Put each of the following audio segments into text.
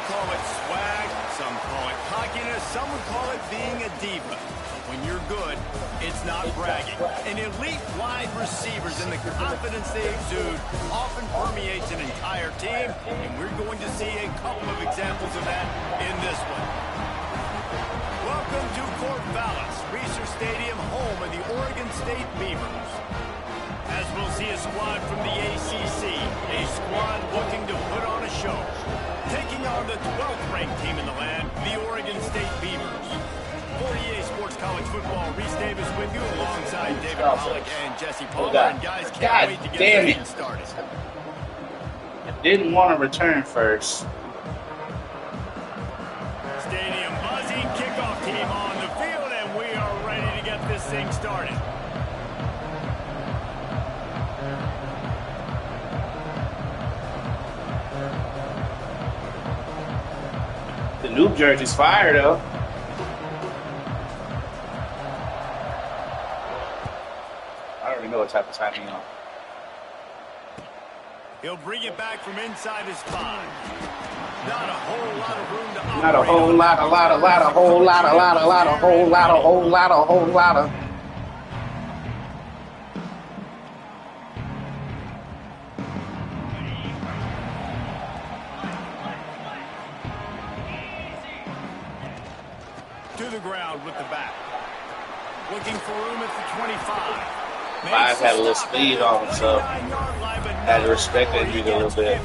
call it swag, some call it cockiness, some would call it being a diva. When you're good, it's not bragging. And elite wide receivers and the confidence they exude often permeates an entire team, and we're going to see a couple of examples of that in this one. Welcome to Corvallis, Research Stadium, home of the Oregon State Beavers. As we'll see a squad from the ACC, a squad looking to put on a show. Taking on the 12th ranked team in the land, the Oregon State Beavers. 48 Sports College Football, Reese Davis with you alongside David Pollock and Jesse Palmer. And guys, can't wait to get this thing started. I didn't want to return first. Stadium buzzing, kickoff team on the field, and we are ready to get this thing started. The new jersey's fire, though. I already know what type of time he's on. He'll bring it back from inside his 5. Not a whole lot of room to operate. Not a whole lot, a lot, a lot, a whole lot, a lot, a lot, a whole lot, a whole lot, a whole lot of. To the ground with the back. Looking for room at the 25. Five had a little speed on him, so had to respect that dude a little bit.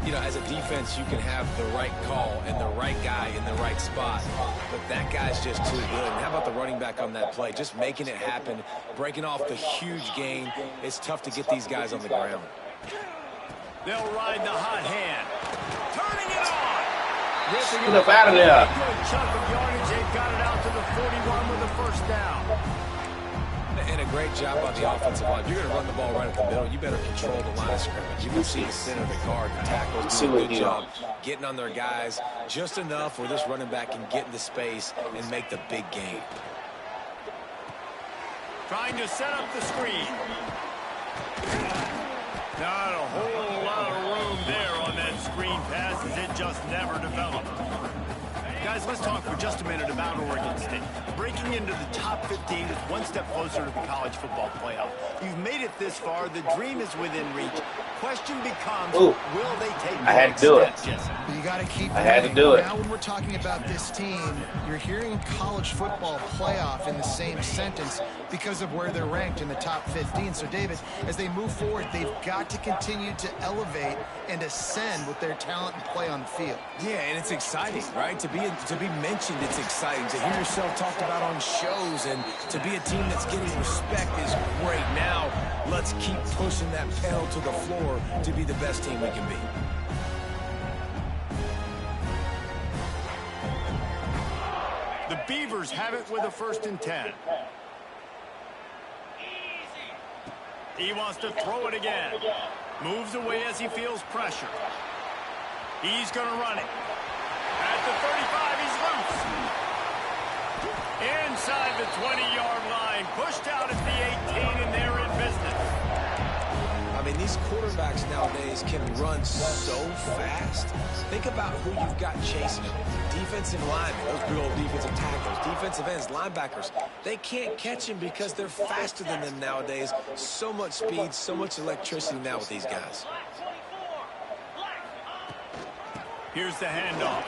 You know, as a defense, you can have the right call and the right guy in the right spot, but that guy's just too good. And how about the running back on that play? Just making it happen, breaking off the huge gain. It's tough to get these guys on the ground. They'll ride the hot hand. Turning it on. Get up out of there. Good chunk of yardage. They've got it out to the 41 with a first down. And a great job on the offensive line. If you're going to run the ball right at the middle, you better control the line of scrimmage. You can see the center of the guard, the tackles do a good job getting on their guys just enough where this running back can get into space and make the big game. Trying to set up the screen. Not a whole lot of room there on that screen pass as it just never developed. Guys, let's talk for just a minute about Oregon State. Breaking into the top 15 is one step closer to the college football playoff. You've made it this far. The dream is within reach. Question becomes, will they take the next step? You got to keep I had to do it. Now when we're talking about this team, you're hearing college football playoff in the same sentence because of where they're ranked in the top 15. So, David, as they move forward, they've got to continue to elevate and ascend with their talent and play on the field. Yeah, and it's exciting, right? To be mentioned, it's exciting. To hear yourself talked about on shows and to be a team that's getting respect is great. Now, let's keep pushing that pedal to the floor to be the best team we can be. The Beavers have it with a 1st and 10. He wants to throw it again. Moves away as he feels pressure. He's going to run it. At the 35, he's loose. Inside the 20-yard line. Pushed out at the 18, and they're in business. I mean, these quarterbacks nowadays can run so fast. Think about who you've got chasing them. Defensive linemen, those big old defensive tackles, defensive ends, linebackers. They can't catch him because they're faster than them nowadays. So much speed, so much electricity now with these guys. Here's the handoff.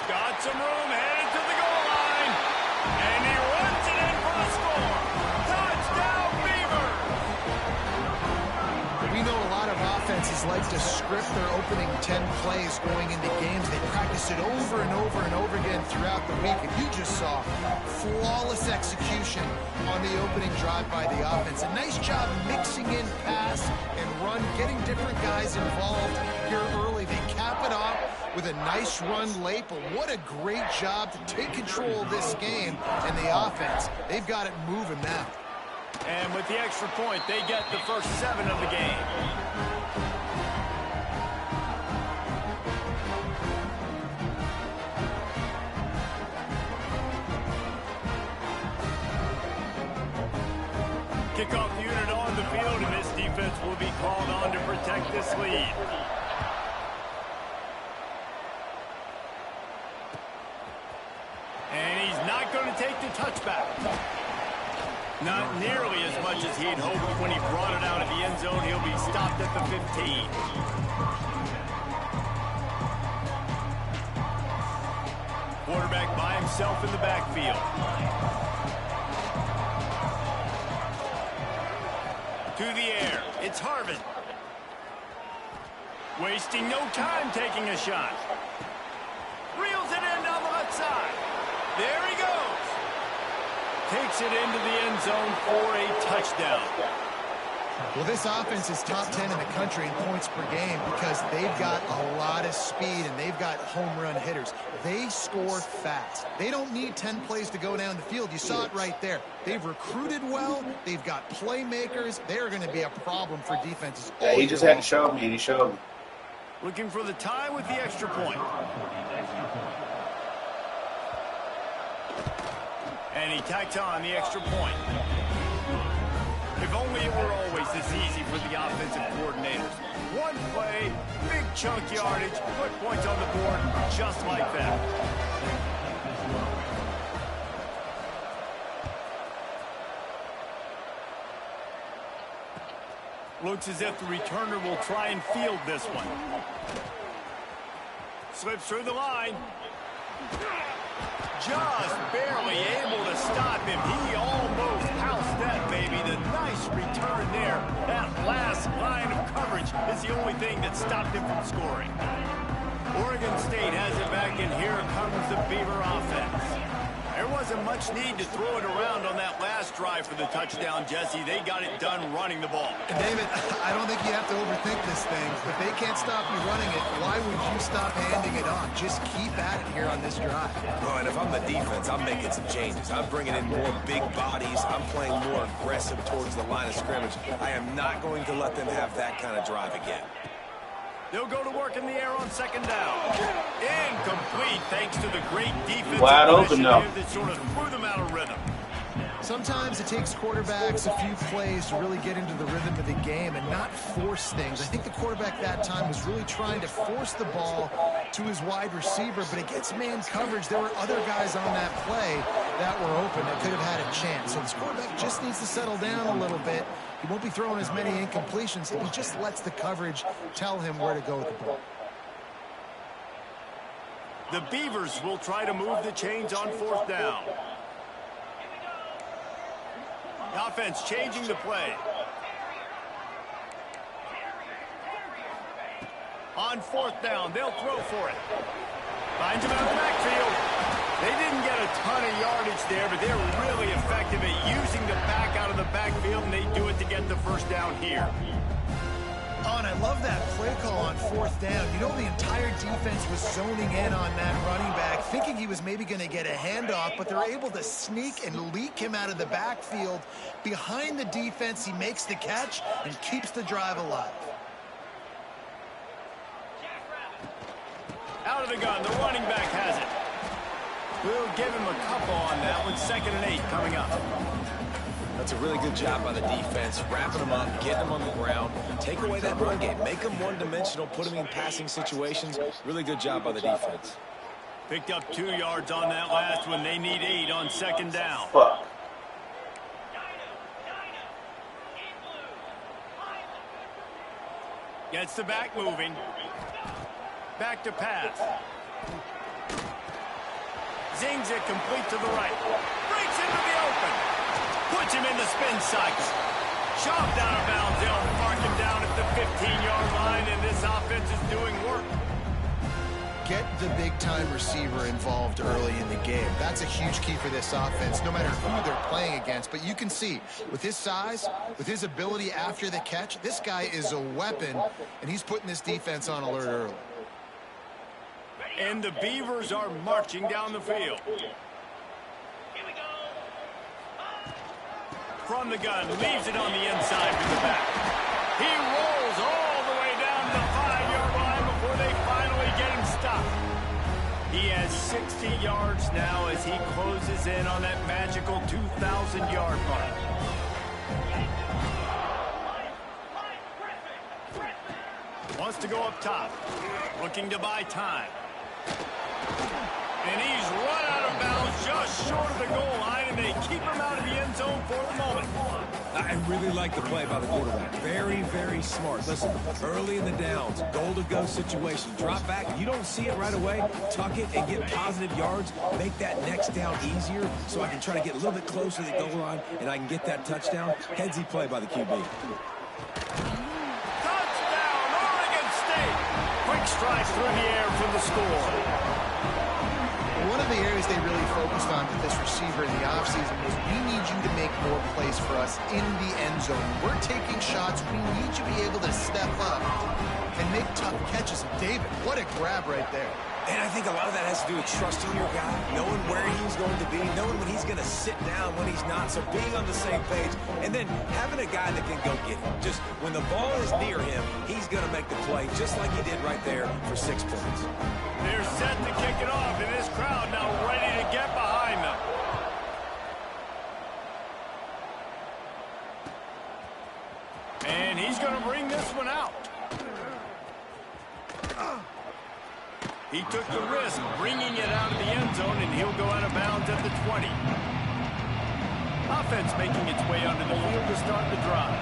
Got some room, headed to the goal line. And he runs it in for the score. Touchdown, Beavers! We know a lot of offenses like to script their opening 10 plays going into games. They practice it over and over and over again throughout the week. And you just saw flawless execution on the opening drive by the offense. A nice job mixing in pass and run, getting different guys involved here early. They cap it off with a nice run late, but what a great job to take control of this game. And the offense, they've got it moving now. And with the extra point, they get the first 7 of the game. Kickoff unit on the field, and this defense will be called on to protect this lead. And he's not going to take the touchback. Not nearly as much as he'd hoped when he brought it out of the end zone. He'll be stopped at the 15. Quarterback by himself in the backfield. To the air. It's Harvin. Wasting no time taking a shot. Reels it in on the left side. There he goes. Takes it into the end zone for a touchdown. Well, this offense is top 10 in the country in points per game because they've got a lot of speed and they've got home run hitters. They score fast. They don't need 10 plays to go down the field. You saw it right there. They've recruited well. They've got playmakers. They're going to be a problem for defenses. Yeah, he just had to show me. He showed me. Looking for the tie with the extra point. And he tacks on the extra point. If only it were always this easy for the offensive coordinators. One play, big chunk yardage, put points on the board just like that. Looks as if the returner will try and field this one. Slips through the line. Just barely able to stop him. He almost housed that baby. The nice return there. That last line of coverage is the only thing that stopped him from scoring. Oregon State has it back, and here comes the Beaver offense. There wasn't much need to throw it around on that last drive for the touchdown, Jesse. They got it done running the ball. And David, I don't think you have to overthink this thing. If they can't stop you running it, why would you stop handing it off? Just keep at it here on this drive. Oh, and if I'm the defense, I'm making some changes. I'm bringing in more big bodies. I'm playing more aggressive towards the line of scrimmage. I am not going to let them have that kind of drive again. They'll go to work in the air on second down. Incomplete thanks to the great defensive Wide open now. that sort of threw them out of rhythm. Sometimes it takes quarterbacks a few plays to really get into the rhythm of the game and not force things. I think the quarterback that time was really trying to force the ball to his wide receiver, but against man coverage, there were other guys on that play that were open that could have had a chance. So this quarterback just needs to settle down a little bit. He won't be throwing as many incompletions if he just lets the coverage tell him where to go with the ball. The Beavers will try to move the chains on fourth down. The offense changing the play. On fourth down, they'll throw for it. Finds him out of the backfield. They didn't get a ton of yardage there, but they're really effective at using the back out of the backfield, and they do it to get the first down here. Oh, and I love that play call on fourth down. You know, the entire defense was zoning in on that running back, thinking he was maybe going to get a handoff, but they're able to sneak and leak him out of the backfield. Behind the defense, he makes the catch and keeps the drive alive. Out of the gun, the running back has it. We'll give him a couple on that one. 2nd and 8 coming up. That's a really good job by the defense, wrapping them up, getting them on the ground. Take away that run game. Make them one-dimensional, put them in passing situations. Really good job by the defense. Picked up 2 yards on that last one. They need 8 on second down. Fuck. Gets the back moving. Back to pass. Zings it complete to the right. Breaks into the open. Puts him in the spin cycle. Chopped out of bounds. They'll mark him down at the 15-yard line, and this offense is doing work. Get the big-time receiver involved early in the game. That's a huge key for this offense, no matter who they're playing against. But you can see, with his size, with his ability after the catch, this guy is a weapon, and he's putting this defense on alert early. And the Beavers are marching down the field. From the gun, leaves it on the inside to the back. He rolls all the way down to the 5-yard line before they finally get him stopped. He has 60 yards now as he closes in on that magical 2,000-yard mark. wants to go up top. Looking to buy time. And he's run out of bounds just short of the goal line, and they keep him out of the end zone for the moment. I really like the play by the quarterback. Very, very smart. Listen, early in the downs, goal-to-go situation. Drop back. You don't see it right away. Tuck it and get positive yards. Make that next down easier so I can try to get a little bit closer to the goal line and I can get that touchdown. Headsy play by the QB. Touchdown, Oregon State. Quick stride through the air for the score. One of the areas they really focused on with this receiver in the offseason was we need you to make more plays for us in the end zone. We're taking shots. We need you to be able to step up and make tough catches. And David, what a grab right there. And I think a lot of that has to do with trusting your guy, knowing where he's going to be, knowing when he's going to sit down, when he's not, so being on the same page, and then having a guy that can go get him. Just when the ball is near him, he's going to make the play, just like he did right there for 6 points. They're set to kick it off, and this crowd now ready to get behind them. And he's going to bring this one out. He took the risk bringing it out of the end zone, and he'll go out of bounds at the 20. Offense making its way onto the field to start the drive.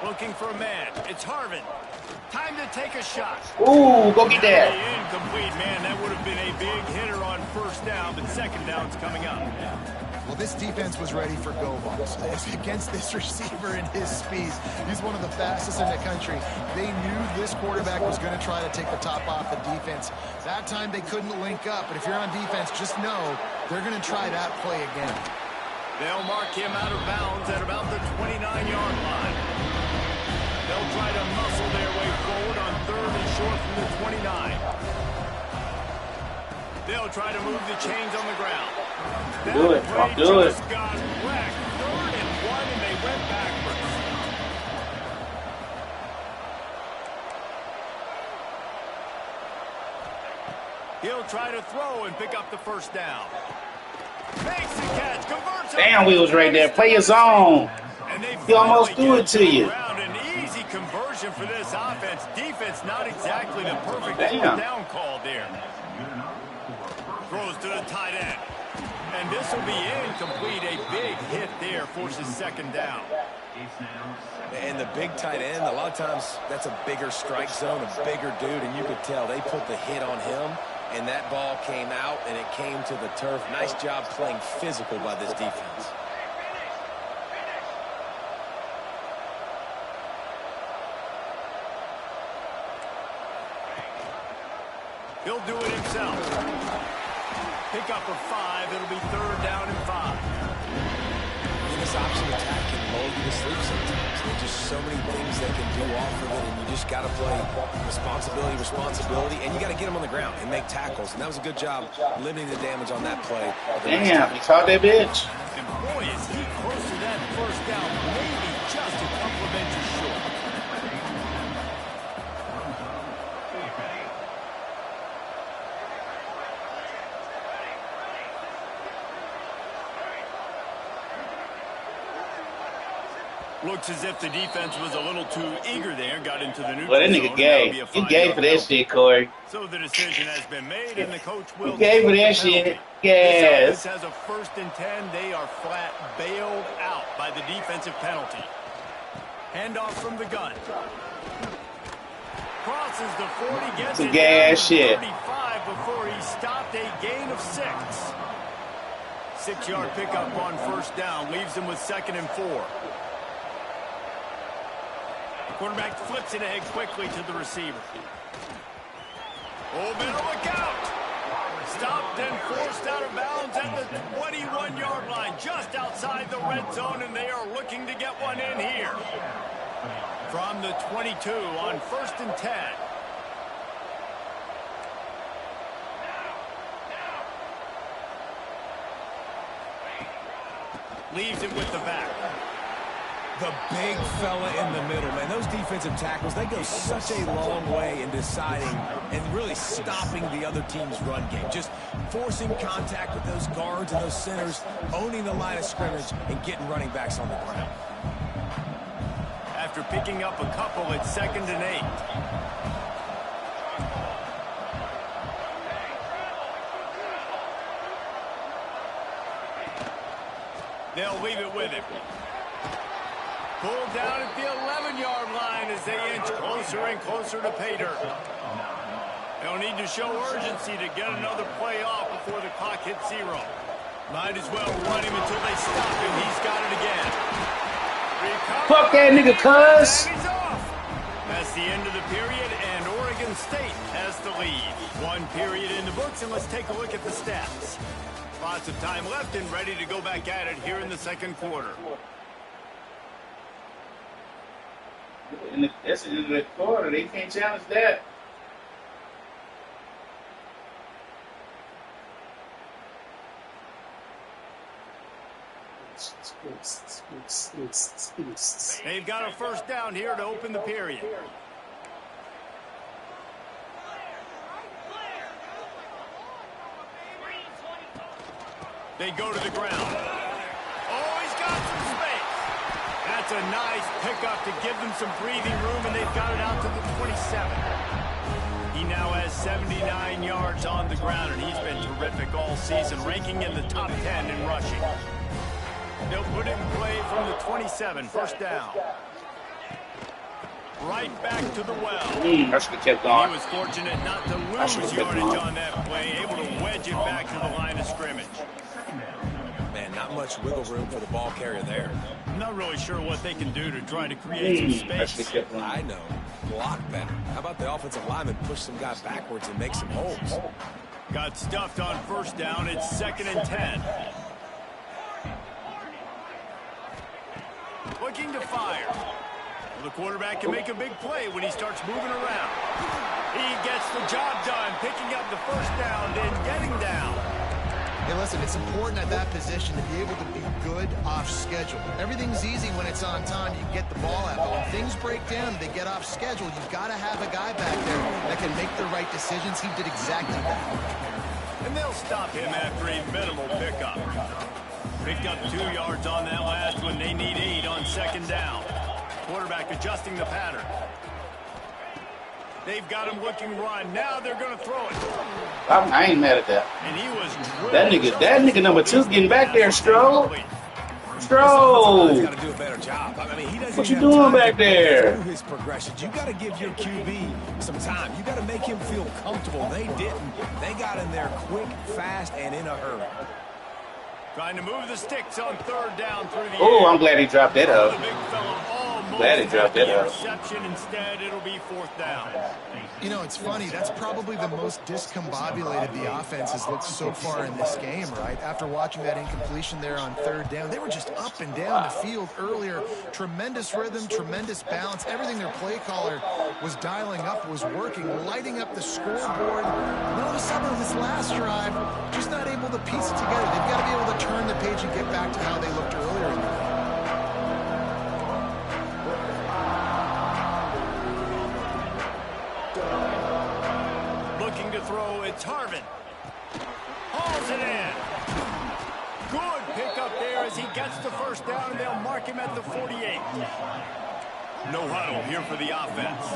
Looking for a man. It's Harvin. Time to take a shot. Ooh, go get that. Incomplete, man. That would have been a big hitter on first down, but second down's coming up. Well, this defense was ready for go balls. Against this receiver and his speed, he's one of the fastest in the country. They knew this quarterback was going to try to take the top off the defense. That time they couldn't link up, but if you're on defense, just know they're going to try that play again. They'll mark him out of bounds at about the 29-yard line. They'll try to muscle their way forward on 3rd and short from the 29. They'll try to move the chains on the ground. Do it. I'll do it. Just got wrecked. 3rd and 1, and they went backwards. He'll try to throw and pick up the first down. Makes the catch. Converts. Damn, we was right there. Play your zone. He almost threw it to you. An easy conversion for this offense. Defense not exactly the perfect down call there. Throws to the tight end. And this will be incomplete. A big hit there forces second down. And the big tight end, a lot of times that's a bigger strike zone, a bigger dude, and you could tell they put the hit on him, and that ball came out, and it came to the turf. Nice job playing physical by this defense. He'll do it himself. Pick up a 5. It'll be 3rd down and 5. And this option attack can lull you to sleep sometimes. There's just so many things they can do off of it, and you just got to play responsibility, and you got to get them on the ground and make tackles. And that was a good job limiting the damage on that play. Damn, he caught that bitch. And boy, is he close to that first down. Maybe just a couple of inches short. Looks as if the defense was a little too eager there. Got into the neutral Well, that nigga gay. You gay for that shit, Corey. So the decision has been made, and the coach will. You gay for that shit. Yes. This has a 1st and 10. They are flat bailed out by the defensive penalty. Handoff from the gun. Crosses the 40, gets Some it gay down ass shit. 35 before he stopped a gain of 6. 6-yard pickup on first down leaves him with 2nd and 4. Quarterback flips it ahead quickly to the receiver. Oh, better look out. Stopped and forced out of bounds at the 21-yard line, just outside the red zone, and they are looking to get one in here. From the 22 on 1st and 10. Leaves it with the back. The big fella in the middle, man. Those defensive tackles, they go such a long way in deciding and really stopping the other team's run game. Just forcing contact with those guards and those centers, owning the line of scrimmage, and getting running backs on the ground. After picking up a couple, it's 2nd and 8. They'll leave it with him. Pulled down at the 11-yard line as they inch closer and closer to pay dirt. They'll need to show urgency to get another play off before the clock hits 0. Might as well run him until they stop him. He's got it again. Fuck that nigga, cuz. And he's off. That's the end of the period, and Oregon State has the lead. 1 period in the books, and let's take a look at the stats. Lots of time left and ready to go back at it here in the 2nd quarter. That's in the quarter. They can't challenge that. They've got a 1st down here to open the period. They go to the ground. Oh, he's got some space. That's a nice pickup to give them some breathing room, and they've got it out to the 27. He now has 79 yards on the ground, and he's been terrific all season, ranking in the top 10 in rushing. They'll put him in play from the 27, 1st down. Right back to the well. I should have kept on. He was fortunate not to lose yardage on that play, able to wedge it back to the line of scrimmage. Man, not much wiggle room for the ball carrier there. I'm not really sure what they can do to try to create some space. I know. Block better. How about the offensive lineman push some guys backwards and make some holes? Got stuffed on 1st down. It's 2nd and 10. Looking to fire. Well, the quarterback can make a big play when he starts moving around. He gets the job done, picking up the 1st down and getting down. Hey, listen, it's important at that position to be able to be good off schedule. Everything's easy when it's on time. You get the ball out. But when things break down, they get off schedule. You've got to have a guy back there that can make the right decisions. He did exactly that. And they'll stop him after a minimal pickup. Picked up 2 yards on that last one. They need 8 on 2nd down. Quarterback adjusting the pattern. They've got him looking run. Now they're going to throw it. I ain't mad at that. And he was That nigga number 2 getting back there, Stroh. Stroh. Got to do a better job. I mean, he doesn't What you doing back there? His progressions. You got to give your QB some time. You got to make him feel comfortable. They didn't. They got in there quick, fast, and in a hurry. Trying to move the sticks on 3rd down through the Oh, air. I'm glad he dropped that The up. big fella almost Glad he dropped had that the up. interception. Instead, it'll be 4th down. You know, it's funny. That's probably the most discombobulated the offense has looked so far in this game, right? After watching that incompletion there on 3rd down, they were just up and down the field earlier. Tremendous rhythm, tremendous balance. Everything their play caller was dialing up was working, lighting up the scoreboard. And all of a sudden, on this last drive, just not able to piece it together. They've got to be able to turn the page and get back to how they looked earlier in the game. Looking to throw, it's Harvin. Hauls it in. Good pickup there as he gets the 1st down, and they'll mark him at the 48. No huddle here for the offense.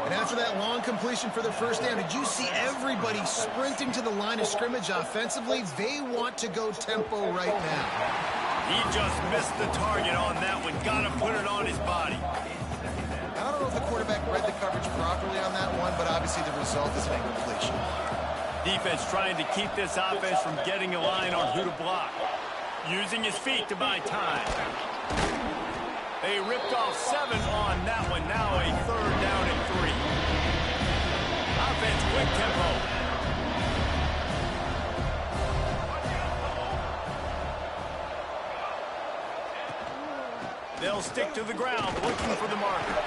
And after that long completion for their 1st down, did you see everybody sprinting to the line of scrimmage offensively? They want to go tempo right now. He just missed the target on that one. Got to put it on his body. I don't know if the quarterback read the coverage properly on that one, but obviously the result is an incompletion. Defense trying to keep this offense from getting a line on who to block. Using his feet to buy time. They ripped off 7 on that one. Now a 3rd down and 3. Offense, quick tempo. They'll stick to the ground, looking for the marker.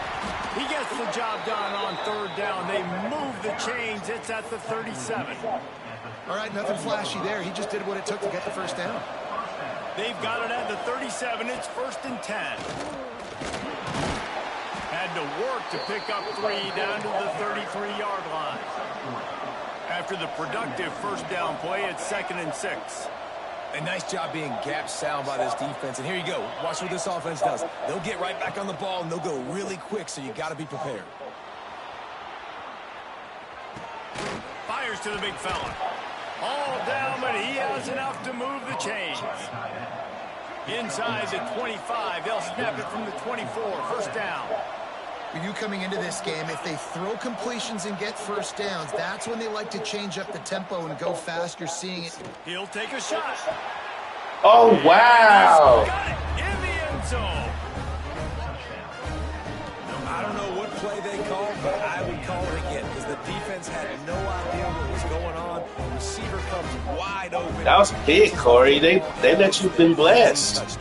He gets the job done on 3rd down. They move the chains. It's at the 37. All right, nothing flashy there. He just did what it took to get the 1st down. They've got it at the 37. It's 1st and 10. Had to work to pick up 3 down to the 33-yard line. After the productive first down play, it's 2nd and 6. A nice job being gap sound by this defense. And here you go. Watch what this offense does. They'll get right back on the ball, and they'll go really quick, so you got to be prepared. Fires to the big fella. All down, but he has enough to move the chains. Inside the 25, they'll snap it from the 24. 1st down. For you coming into this game, if they throw completions and get 1st downs, that's when they like to change up the tempo and go fast. You're seeing it. He'll take a shot. Oh, wow. Got it in the end zone. I don't know what play they called, but I would call it again because the defense had no idea what was going on. The receiver comes wide open. That was big, Corey. They let you been blessed.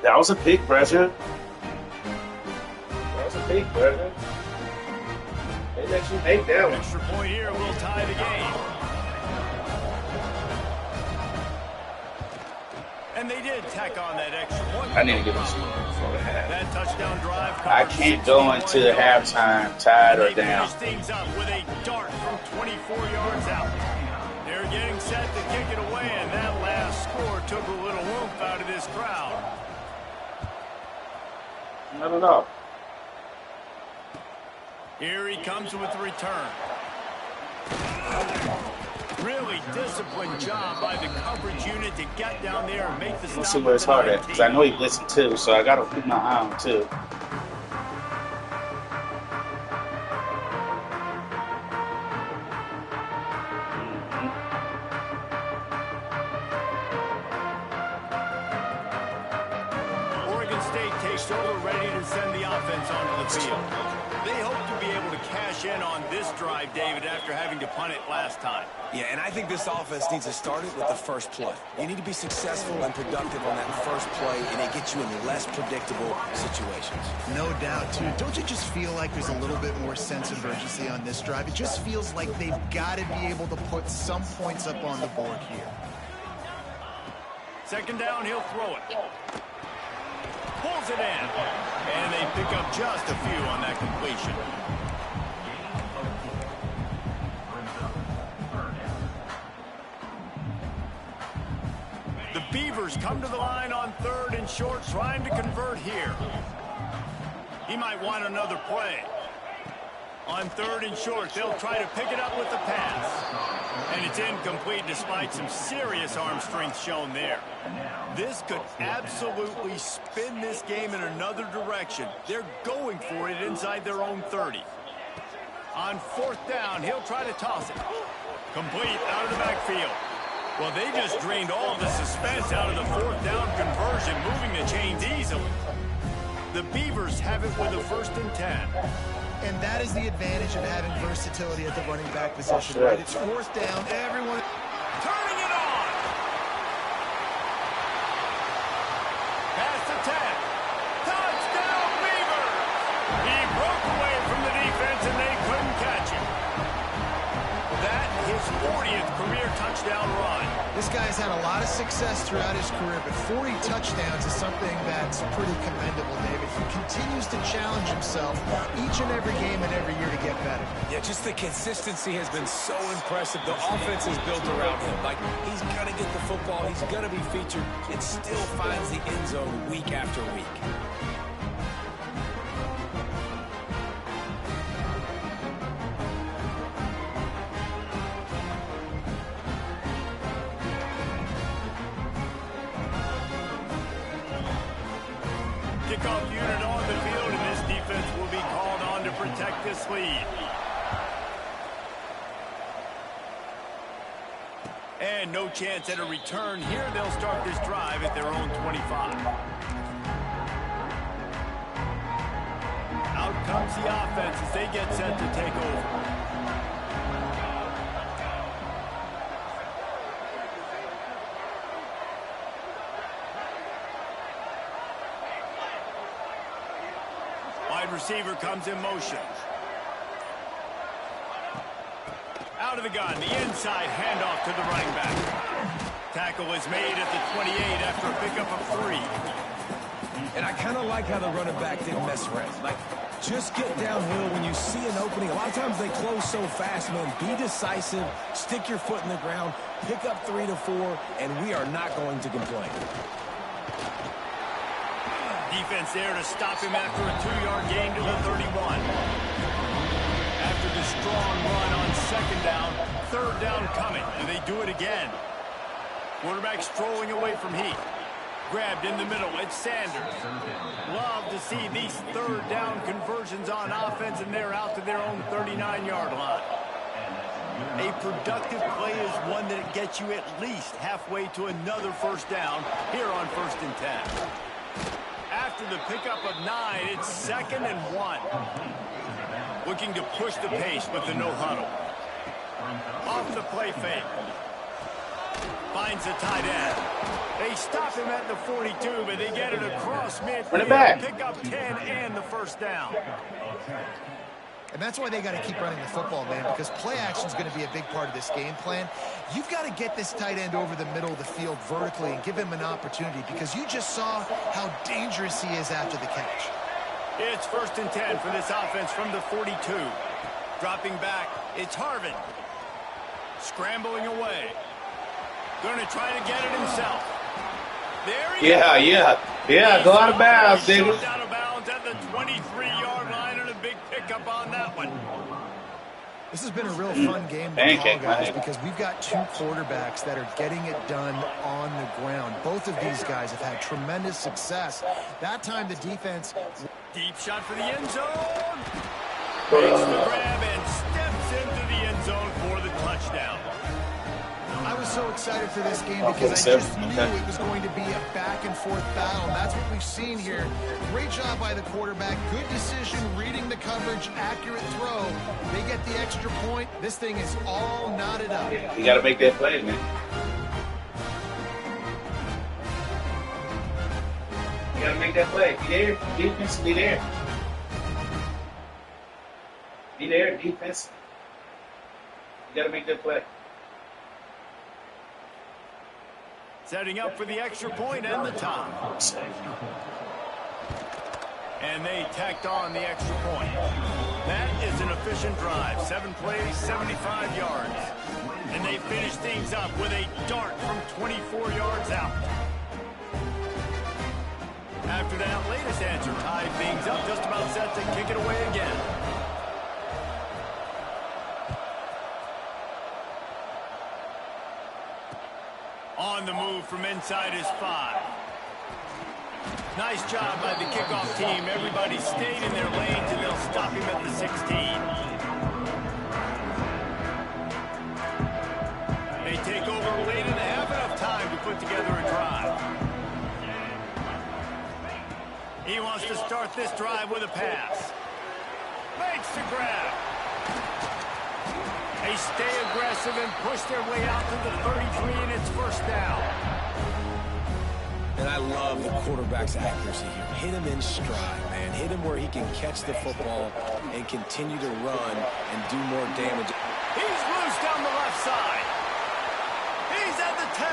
That was a big pressure. That was a big pressure. They let you make that one. Extra point here will tie the game. And they did tack on that extra point. I need to get this before the half. That touchdown drive. I can't go into the halftime tied or down. They finish things up with a dart from 24 yards out. They're getting set to kick it away, and that last score took a little oomph out of this crowd. I don't know. Here he comes with the return. Really disciplined job by the coverage unit to get down there and make the stop. Let's see where it's hard at, because I know he blitzing too, so I got to keep my eye on too. Oregon State takes over, ready to send the offense onto the field. They hope to be able to cash in on this drive, David, after having to punt it last time. Yeah, and I think this offense needs to start it with the first play. You need to be successful and productive on that first play, and it gets you in less predictable situations. No doubt, too. Don't you just feel like there's a little bit more sense of urgency on this drive? It just feels like they've got to be able to put some points up on the board here. 2nd down, he'll throw it. Pulls it in. And they pick up just a few on that completion. The Beavers come to the line on 3rd and short, trying to convert here. He might want another play. On 3rd and short, they'll try to pick it up with the pass. And it's incomplete despite some serious arm strength shown there. This could absolutely spin this game in another direction. They're going for it inside their own 30. On 4th down, he'll try to toss it. Complete out of the backfield. Well, they just drained all the suspense out of the 4th down conversion, moving the chains easily. The Beavers have it with a 1st and 10. And that is the advantage of having versatility at the running back position, right? It's 4th down, everyone turning it on. Past the 10. Touchdown, Beavers! He broke away from the defense and they couldn't catch him. That his 40th career touchdown run. This guy's had a lot of success throughout his career, but 40 touchdowns is something that's pretty commendable, David. He continues to challenge himself each and every game and every year to get better. Yeah, just the consistency has been so impressive. The offense is built around him. Like, he's going to get the football, he's going to be featured, and still finds the end zone week after week. Kickoff unit on the field, and this defense will be called on to protect this lead. And no chance at a return here. They'll start this drive at their own 25. Out comes the offense as they get set to take over. Wide receiver comes in motion. Out of the gun, the inside handoff to the running back. Tackle is made at the 28 after a pickup of 3. And I kind of like how the running back didn't mess around. Like, just get downhill when you see an opening. A lot of times they close so fast, man. Be decisive, stick your foot in the ground, pick up 3 to 4, and we are not going to complain. Defense there to stop him after a 2-yard gain to the 31. After the strong run on 2nd down, 3rd down coming. Do they do it again? Quarterback strolling away from Heath. Grabbed in the middle. It's Sanders. Love to see these 3rd down conversions on offense, and they're out to their own 39-yard line. A productive play is one that gets you at least halfway to another 1st down here on 1st and 10. After the pickup of 9, it's 2nd and 1. Looking to push the pace with the no huddle. Off the play fake. Finds the tight end. They stop him at the 42, but they get it across midfield. Pick up 10 and the 1st down. And that's why they got to keep running the football, man, because play action is going to be a big part of this game plan. You've got to get this tight end over the middle of the field vertically and give him an opportunity, because you just saw how dangerous he is after the catch. It's 1st and 10 for this offense from the 42. Dropping back, it's Harvin. Scrambling away. Going to try to get it himself. There he goes. Yeah, go out of bounds, David. Out of bounds at the 23-yard line, and a big pickup on that one. This has been a real fun game to call, guys, because we've got 2 quarterbacks that are getting it done on the ground. Both of these guys have had tremendous success. That time the defense... Deep shot for the end zone. Makes the grab and steps into the end zone for the touchdown. I was so excited for this game because I just knew it was going to be a back-and-forth battle. And that's what we've seen here. Great job by the quarterback. Good decision, reading the coverage, accurate throw. They get the extra point. This thing is all knotted up. You got to make that play, man. You got to make that play. Be there. Defense, be there. Be there, defense. You got to make that play. Setting up for the extra point and the tie. And they tacked on the extra point. That is an efficient drive. 7 plays, 75 yards. And they finish things up with a dart from 24 yards out. After that latest answer, tied things up, just about set to kick it away again. On the move from inside his 5. Nice job by the kickoff team. Everybody stayed in their lanes, and they'll stop him at the 16. They take over late and have enough time to put together a drive. He wants to start this drive with a pass. Makes the grab. They stay aggressive and push their way out to the 33, and it's 1st down. And I love the quarterback's accuracy here. Hit him in stride, man. Hit him where he can catch the football and continue to run and do more damage. He's loose down the left side. He's at the 10.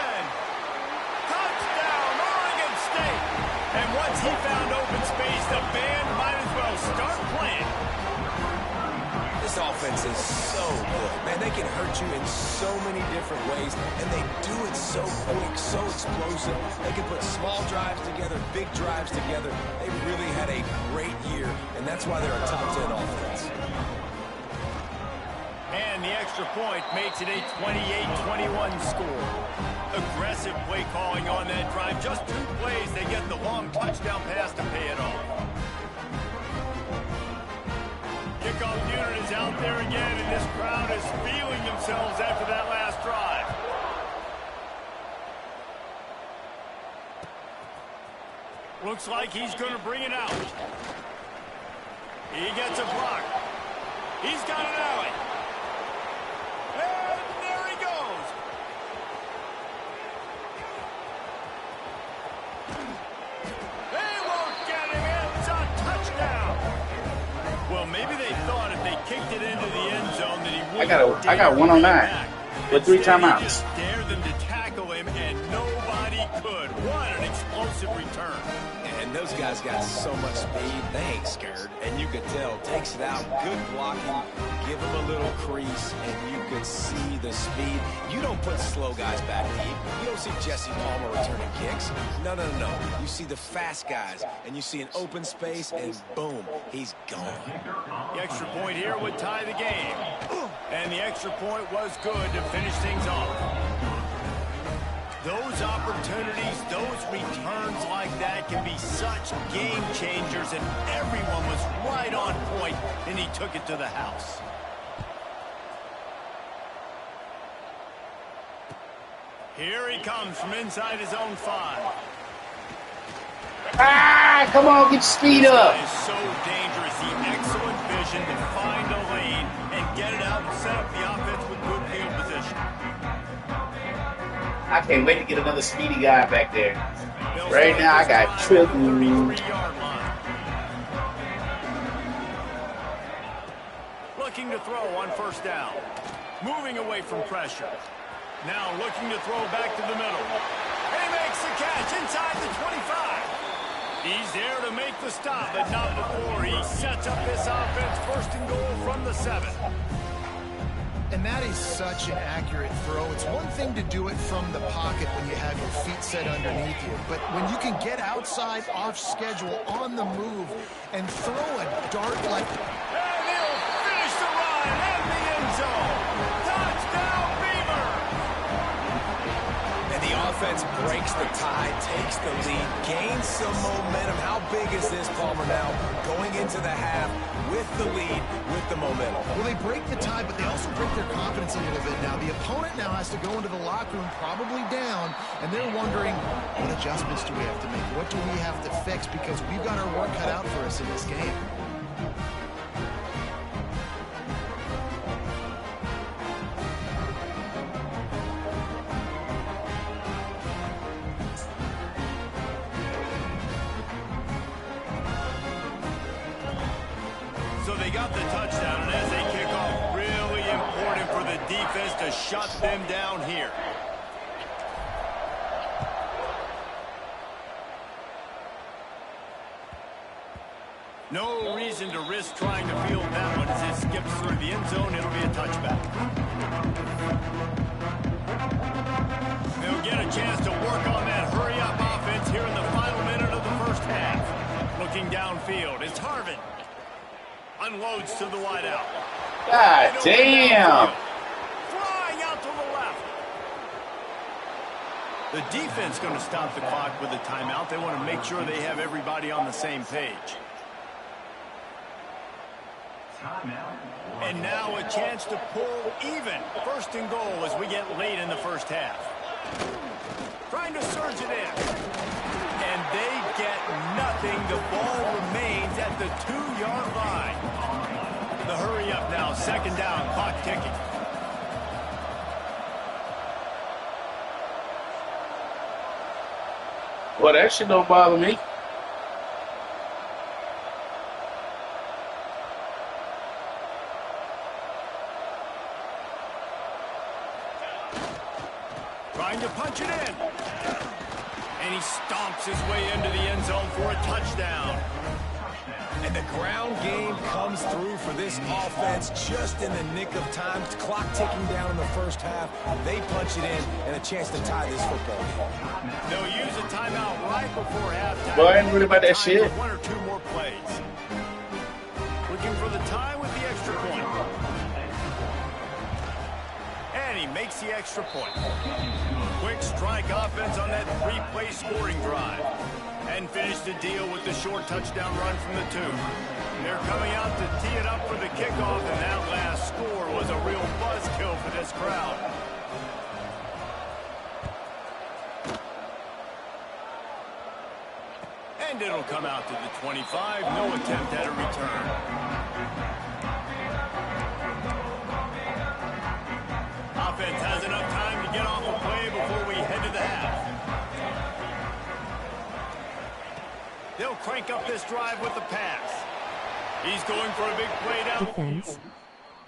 Touchdown, Oregon State. And once he found open space, the band might as well start playing. This offense is so good. Man, they can hurt you in so many different ways, and they do it so quick, so explosive. They can put small drives together, big drives together. They really had a great year, and that's why they're a top 10 offense. And the extra point makes it a 28-21 score. Aggressive play calling on that drive. Just 2 plays, they get the long touchdown pass to pay it off. Kickoff unit is out there again, and this crowd is feeling themselves after that last drive. Looks like he's going to bring it out. He gets a block. He's got an alley. And there he goes. They won't get him. It's a touchdown. Well, maybe they thought if they kicked it into the end zone that he wouldn't. I got 109 with 3 timeouts. Dare them to tackle him, and guys got so much speed, they ain't scared. And you could tell, takes it out, good blocking, give them a little crease, and you could see the speed. You don't put slow guys back deep. You don't see Jesse Palmer returning kicks. No, no, no, no. You see the fast guys, and you see an open space, and boom, he's gone. The extra point here would tie the game. And the extra point was good to finish things off. Those opportunities, those returns like that can be such game changers, and everyone was right on point, and he took it to the house. Here he comes from inside his own 5. Ah, come on, get speed up. This is so dangerous. The excellent vision to find a lane and get it out and set up the offense with good field position. I can't wait to get another speedy guy back there. Right now, I got triple. Looking to throw on first down. Moving away from pressure. Now looking to throw back to the middle. And he makes the catch inside the 25. He's there to make the stop, but not before he sets up this offense first and goal from the 7. And that is such an accurate throw. It's one thing to do it from the pocket when you have your feet set underneath you, but when you can get outside, off schedule, on the move, and throw a dart like... And he'll finish the run in the end zone. Touchdown, Beaver! And the offense breaks the tie, takes the lead, gains some momentum. How big is this, Palmer, now? Going into the half with the lead, with the momentum. Well, they break the tie, but they also break their confidence a little bit now. The opponent now has to go into the locker room, probably down, and they're wondering, what adjustments do we have to make? What do we have to fix? Because we've got our work cut out for us in this game. So they got the touchdown, and as they kick off, really important for the defense to shut them down here. No reason to risk trying to field that one as it skips through the end zone. It'll be a touchback. They'll get a chance to work on that hurry-up offense here in the final minute of the first half. Looking downfield, it's Harvin. Unloads to the wideout. God damn. Flying out to the left. The defense going to stop the clock with a timeout. They want to make sure they have everybody on the same page. And now a chance to pull even. First and goal as we get late in the first half. Trying to surge it in. And they get nothing. The ball remains at the 2-yard line. The hurry up now, second down, clock ticking. Well, that shit don't bother me. Trying to punch it in. And he stomps his way into the end zone for a touchdown. And the ground game comes through for this offense just in the nick of time. Clock ticking down in the first half. They punch it in and a chance to tie this football game. They'll use a timeout right before halftime. Boy, I ain't worried about that shit. One or two more plays. Looking for the tie with the extra point. And he makes the extra point. Quick strike offense on that 3-play scoring drive. And finish the deal with the short touchdown run from the 2. They're coming out to tee it up for the kickoff, and that last score was a real buzzkill for this crowd. And it'll come out to the 25. No attempt at a return. Offense has enough time to get off a play before we head to the half. They'll crank up this drive with the pass. He's going for a big play down. Defense.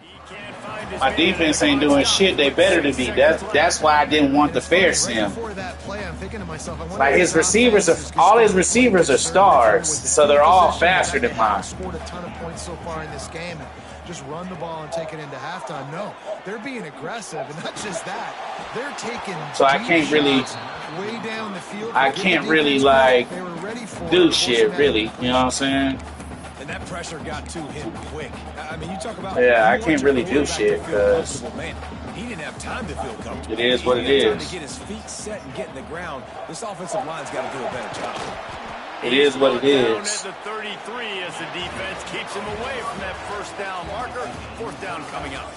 He can't find My defense ain't doing shit. They better to be. That's why I didn't want the fair sim. Like his receivers all his receivers are stars, so they're all faster than mine. Scored a ton of points so far in this game. Just run the ball and take it into halftime. No, they're being aggressive, and not just that, they're taking. So I can't really, way down the field. I can't really like do shit really. You know what I'm saying? And that pressure got to him quick. I mean, you talk about. Yeah, I can't really do shit because he didn't have time to feel comfortable. It is what it is. is. To get his feet set and get in the ground, this offensive line's got to do a better job. It is what it is. Down at the 33 as the defense keeps him away from that first down marker. Fourth down coming up.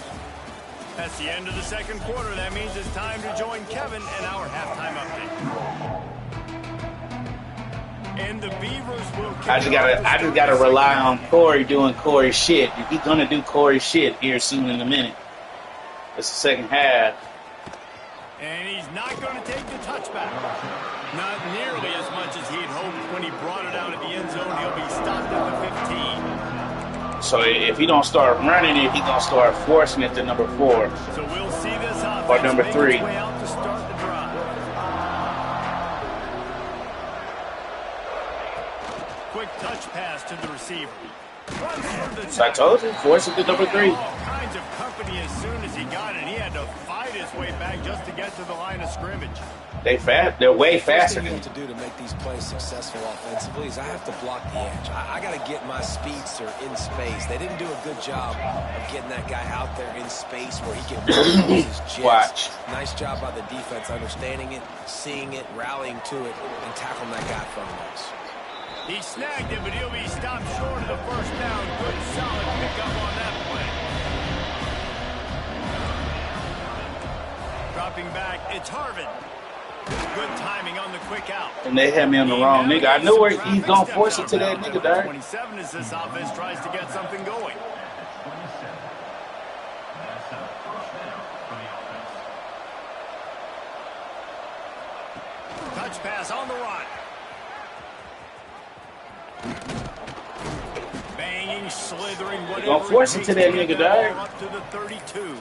That's the end of the second quarter. That means it's time to join Kevin in our halftime update. And the Beavers will. I just gotta rely on Corey doing Corey shit. He's gonna do Corey shit here soon in a minute. It's the second half. And he's not going to take the touchback. Not nearly as much as he'd hoped when he brought it out at the end zone. He'll be stopped at the 15. So if he don't start running it, he's going to start forcing it to number 4. So we'll see this offense or number 3. way out to start the drive. Quick touch pass to the receiver. So I told you, force it to number 3. All kinds of company as soon as he got it. He had to fight his way back just to get to the line of scrimmage. They're way faster than you have to do to make these plays successful offensively is I have to block the edge. I got to get my speedster in space. They didn't do a good job of getting that guy out there in space where he can use his jets. Watch. Nice job by the defense understanding it, seeing it, rallying to it, and tackling that guy from us. He snagged it, but he'll be stopped short of the first down. Good, solid pickup on that play. Dropping back, it's Harvin. Good timing on the quick out. And they had me on the wrong nigga. I knew where he's going to force it to that nigga, dog. 27 as this offense tries to get something going. Touch pass on the run. Banging, slithering, whatever. Gonna force it to that nigga, dog. Up to the 32.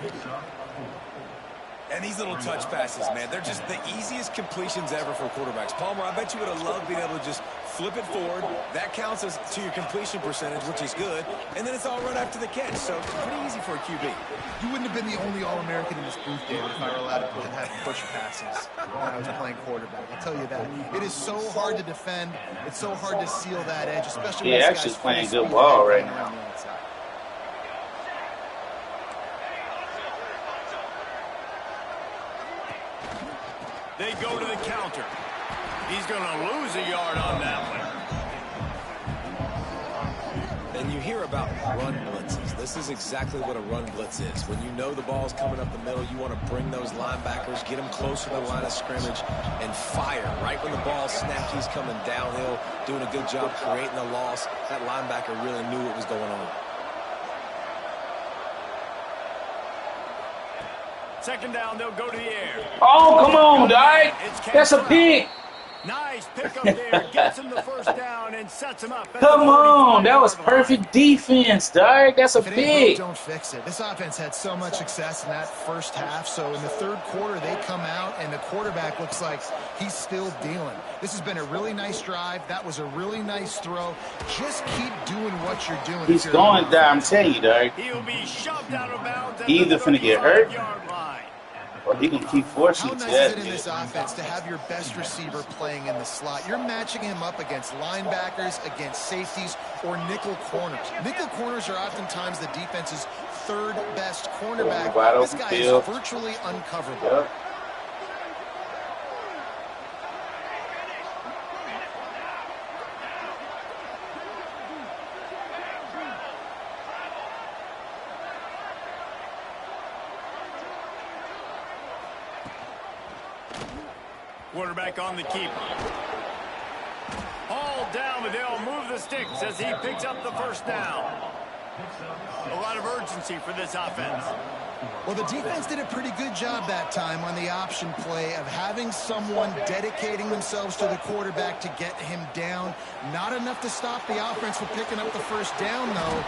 And these little touch passes, man, they're just the easiest completions ever for quarterbacks. Palmer, I bet you would have loved being able to just flip it forward. That counts as to your completion percentage, which is good. And then it's all right after the catch, so pretty easy for a QB. You wouldn't have been the only All-American in this booth, David, if I were allowed to have push passes when I was playing quarterback. I'll tell you that. It is so hard to defend. It's so hard to seal that edge, especially when actually playing good ball right now. They go to the counter. He's going to lose a yard on that one. And you hear about run blitzes. This is exactly what a run blitz is. When you know the ball's coming up the middle, you want to bring those linebackers, get them closer to the line of scrimmage, and fire. Right when the ball snapped, he's coming downhill, doing a good job creating the loss. That linebacker really knew what was going on. Second down, they'll go to the air. Oh, come on, dog. That's a pick. Nice pickup there. Gets him the first down and sets him up. Come on. That was perfect defense, dog. That's a pick. Don't fix it. This offense had so much success in that first half. So in the third quarter, they come out, and the quarterback looks like he's still dealing. This has been a really nice drive. That was a really nice throw. Just keep doing what you're doing. He's going down. I'm telling you, dog. He'll be shoved out of bounds. He either finna get hurt, or he can keep forcing How it nice to that. is it in this offense to have your best receiver playing in the slot? You're matching him up against linebackers, against safeties, or nickel corners. Nickel corners are oftentimes the defense's third best cornerback. This guy is virtually uncoverable. Yep. Quarterback on the keeper. All down, but they'll move the sticks as he picks up the first down. A lot of urgency for this offense. Well, the defense did a pretty good job that time on the option play of having someone dedicating themselves to the quarterback to get him down. Not enough to stop the offense from picking up the first down, though.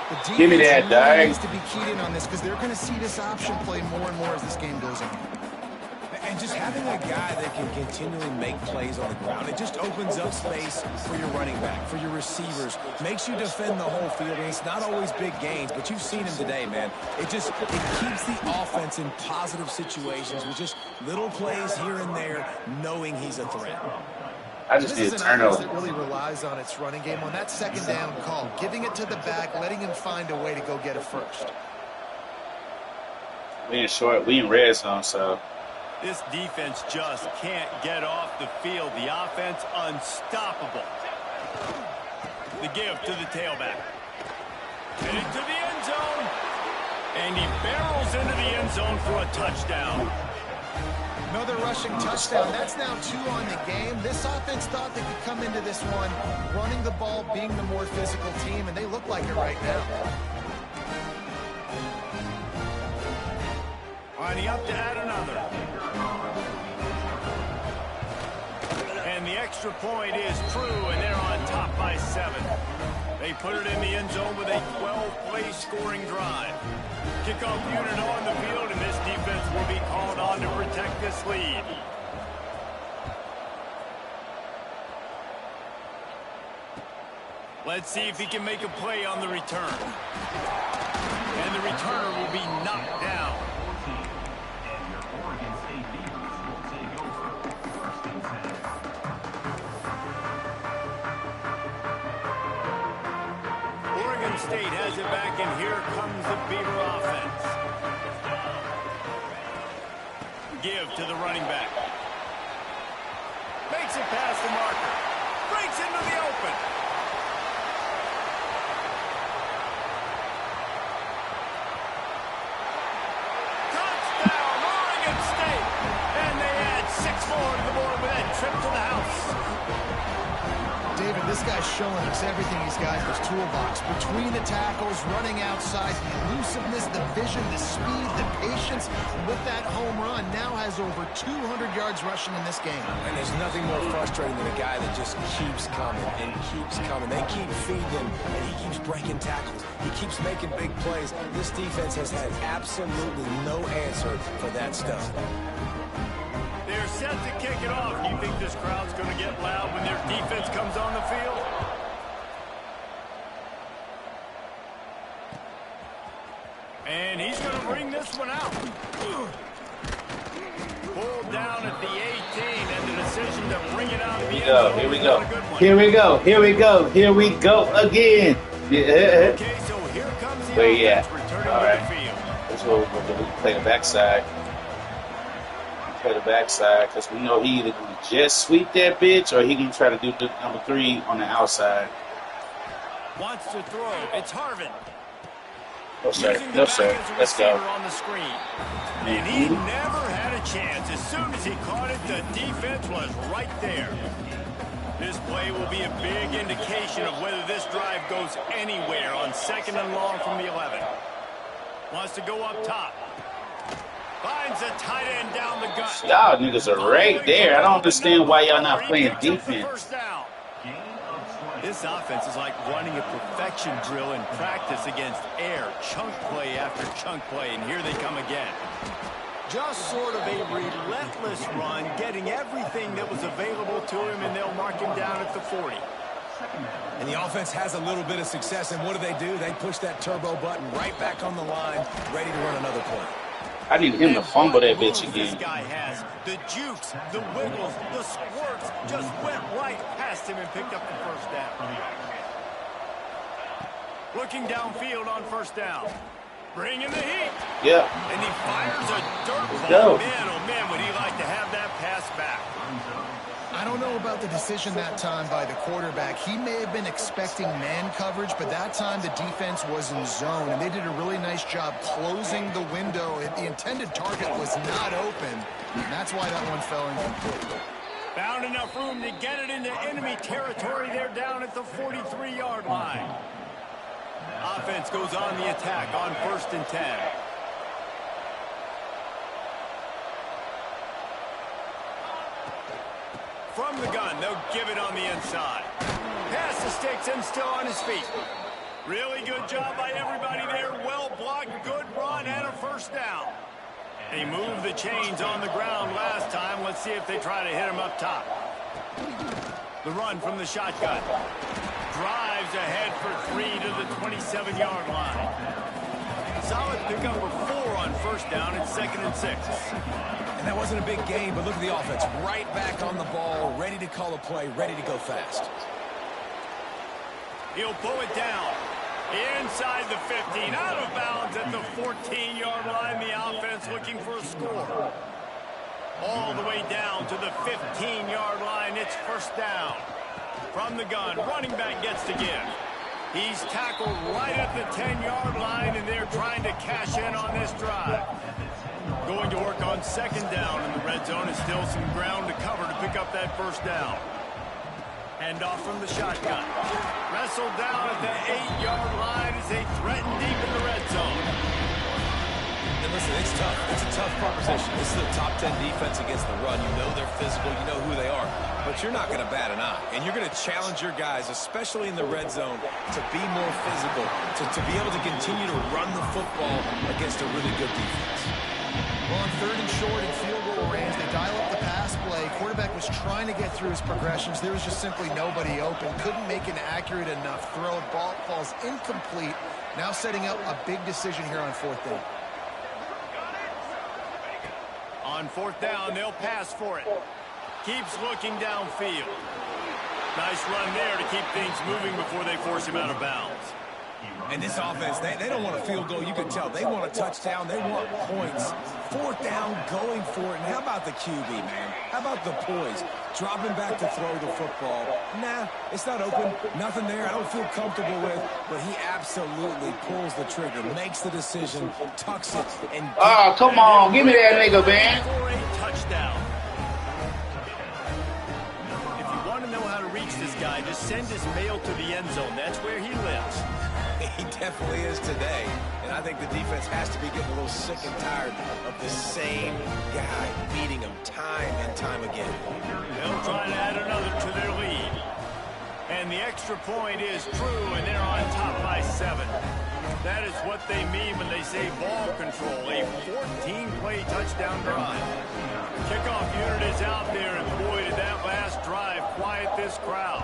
The defense Give me that, really dog. needs to be keyed in on this because they're going to see this option play more and more as this game goes on. And just having a guy that can continually make plays on the ground, it just opens up space for your running back, for your receivers, makes you defend the whole field. And it's not always big gains, but you've seen him today, man. It keeps the offense in positive situations with just little plays here and there, knowing he's a threat. I just need a This is an turnover. offense that really relies on its running game. On that second down call, giving it to the back, letting him find a way to go get it first. We in red zone, so. This defense just can't get off the field. The offense unstoppable. The give to the tailback. Heading to the end zone. And he barrels into the end zone for a touchdown. Another rushing touchdown. That's now 2 on the game. This offense thought they could come into this one running the ball, being the more physical team, and they look like it right now. Lining up to add another. And the extra point is true, and they're on top by 7. They put it in the end zone with a 12-play scoring drive. Kickoff unit on the field, and this defense will be called on to protect this lead. Let's see if he can make a play on the return. And the returner will be knocked down. Oregon State has it back, and here comes the Beaver offense. Give to the running back. Makes it past the marker. Breaks into the open. Touchdown, Oregon State. And they add 6 more to the board with that trip to the house. David, this guy's showing us everything he's got in his toolbox. Between the tackles, running outside, the elusiveness, the vision, the speed, the patience. With that home run, now has over 200 yards rushing in this game. And there's nothing more frustrating than a guy that just keeps coming and keeps coming. They keep feeding him, and he keeps breaking tackles. He keeps making big plays. This defense has had absolutely no answer for that stuff. They're set to kick it off. Do you think this crowd's going to get loud when their defense comes on the field? And he's going to bring this one out. Pulled down at the 18, and the decision to bring it out of the end zone. Here we is go. not a good one. Here we go. Here we go. Here we go again. Yeah. Okay, so here comes the Where you offense at? returning All to right. the field. That's what we're going to play the backside. Play the backside because we know he either going to just sweep that bitch or he going to try to do the number 3 on the outside. Wants to throw. It's Harvin. No, sir. Using the No, back sir. as a Let's go. receiver on the screen. And he never had a chance. As soon as he caught it, the defense was right there. This play will be a big indication of whether this drive goes anywhere on 2nd and long from the 11. Wants to go up top. Finds a tight end down the gut. Y'all niggas are right there. I don't understand why y'all not playing He picks up the defense. first down. This offense is like running a perfection drill in practice against air. Chunk play after chunk play, and here they come again. Just sort of a relentless run, getting everything that was available to him, and they'll mark him down at the 40. And the offense has a little bit of success, and what do? They push that turbo button right back on the line, ready to run another play. I need him to fumble that bitch This again. guy has the jukes, the wiggles, the squirts, just went right past him and picked up the first down. Looking downfield on first down. Bringing the heat. Yeah. And he fires a dirt Go. ball. Man, oh man, would he like to have that pass back. I don't know about the decision that time by the quarterback. He may have been expecting man coverage, but that time the defense was in zone, and they did a really nice job closing the window. The intended target was not open, and that's why that one fell incomplete. Found enough room to get it into enemy territory. They're down at the 43-yard line. offense goes on the attack on 1st and 10. From the gun, they'll give it on the inside. Pass the sticks and still on his feet. Really good job by everybody there. Well blocked, good run, and a 1st down. They moved the chains on the ground last time. Let's see if they try to hit him up top. The run from the shotgun. Drives ahead for 3 to the 27-yard line. Solid pickup for 4 on 1st down and 2nd and 6. And that wasn't a big game, but look at the offense. Right back on the ball, ready to call a play, ready to go fast. He'll pull it down. Inside the 15, out of bounds at the 14-yard line. The offense looking for a score. All the way down to the 15-yard line. It's 1st down. From the gun, running back gets to give. He's tackled right at the 10-yard line, and they're trying to cash in on this drive. Going to work on 2nd down in the red zone. Is still some ground to cover to pick up that 1st down. Hand off from the shotgun. Wrestled down at the 8-yard line as they threaten deep in the red zone. And listen, it's tough. It's a tough proposition. This is a top 10 defense against the run. You know they're physical. You know who they are. But you're not going to bat an eye. And you're going to challenge your guys, especially in the red zone, to be more physical, to be able to continue to run the football against a really good defense. Well, on 3rd and short and field goal range, they dial up the pass play. Quarterback was trying to get through his progressions. There was just simply nobody open. Couldn't make an accurate enough throw. Ball falls incomplete. Now setting up a big decision here on 4th down. On 4th down, they'll pass for it. Keeps looking downfield. Nice run there to keep things moving before they force him out of bounds. And this offense, they don't want a field goal. You can tell. They want a touchdown. They want points. 4th down, going for it. And how about the QB, man? How about the poise? Dropping back to throw the football. Nah, it's not open. Nothing there I don't feel comfortable with. But he absolutely pulls the trigger, makes the decision, tucks it, and... Oh, come on. Give me that nigga, man. For a touchdown. If you want to know how to reach this guy, just send his mail to the end zone. That's where he lives. He definitely is today. And I think the defense has to be getting a little sick and tired of the same guy beating them time and time again. They'll try to add another to their lead. And the extra point is true, and they're on top by 7. That is what they mean when they say ball control, a 14-play touchdown drive. The kickoff unit is out there, and boy, did that last drive quiet this crowd.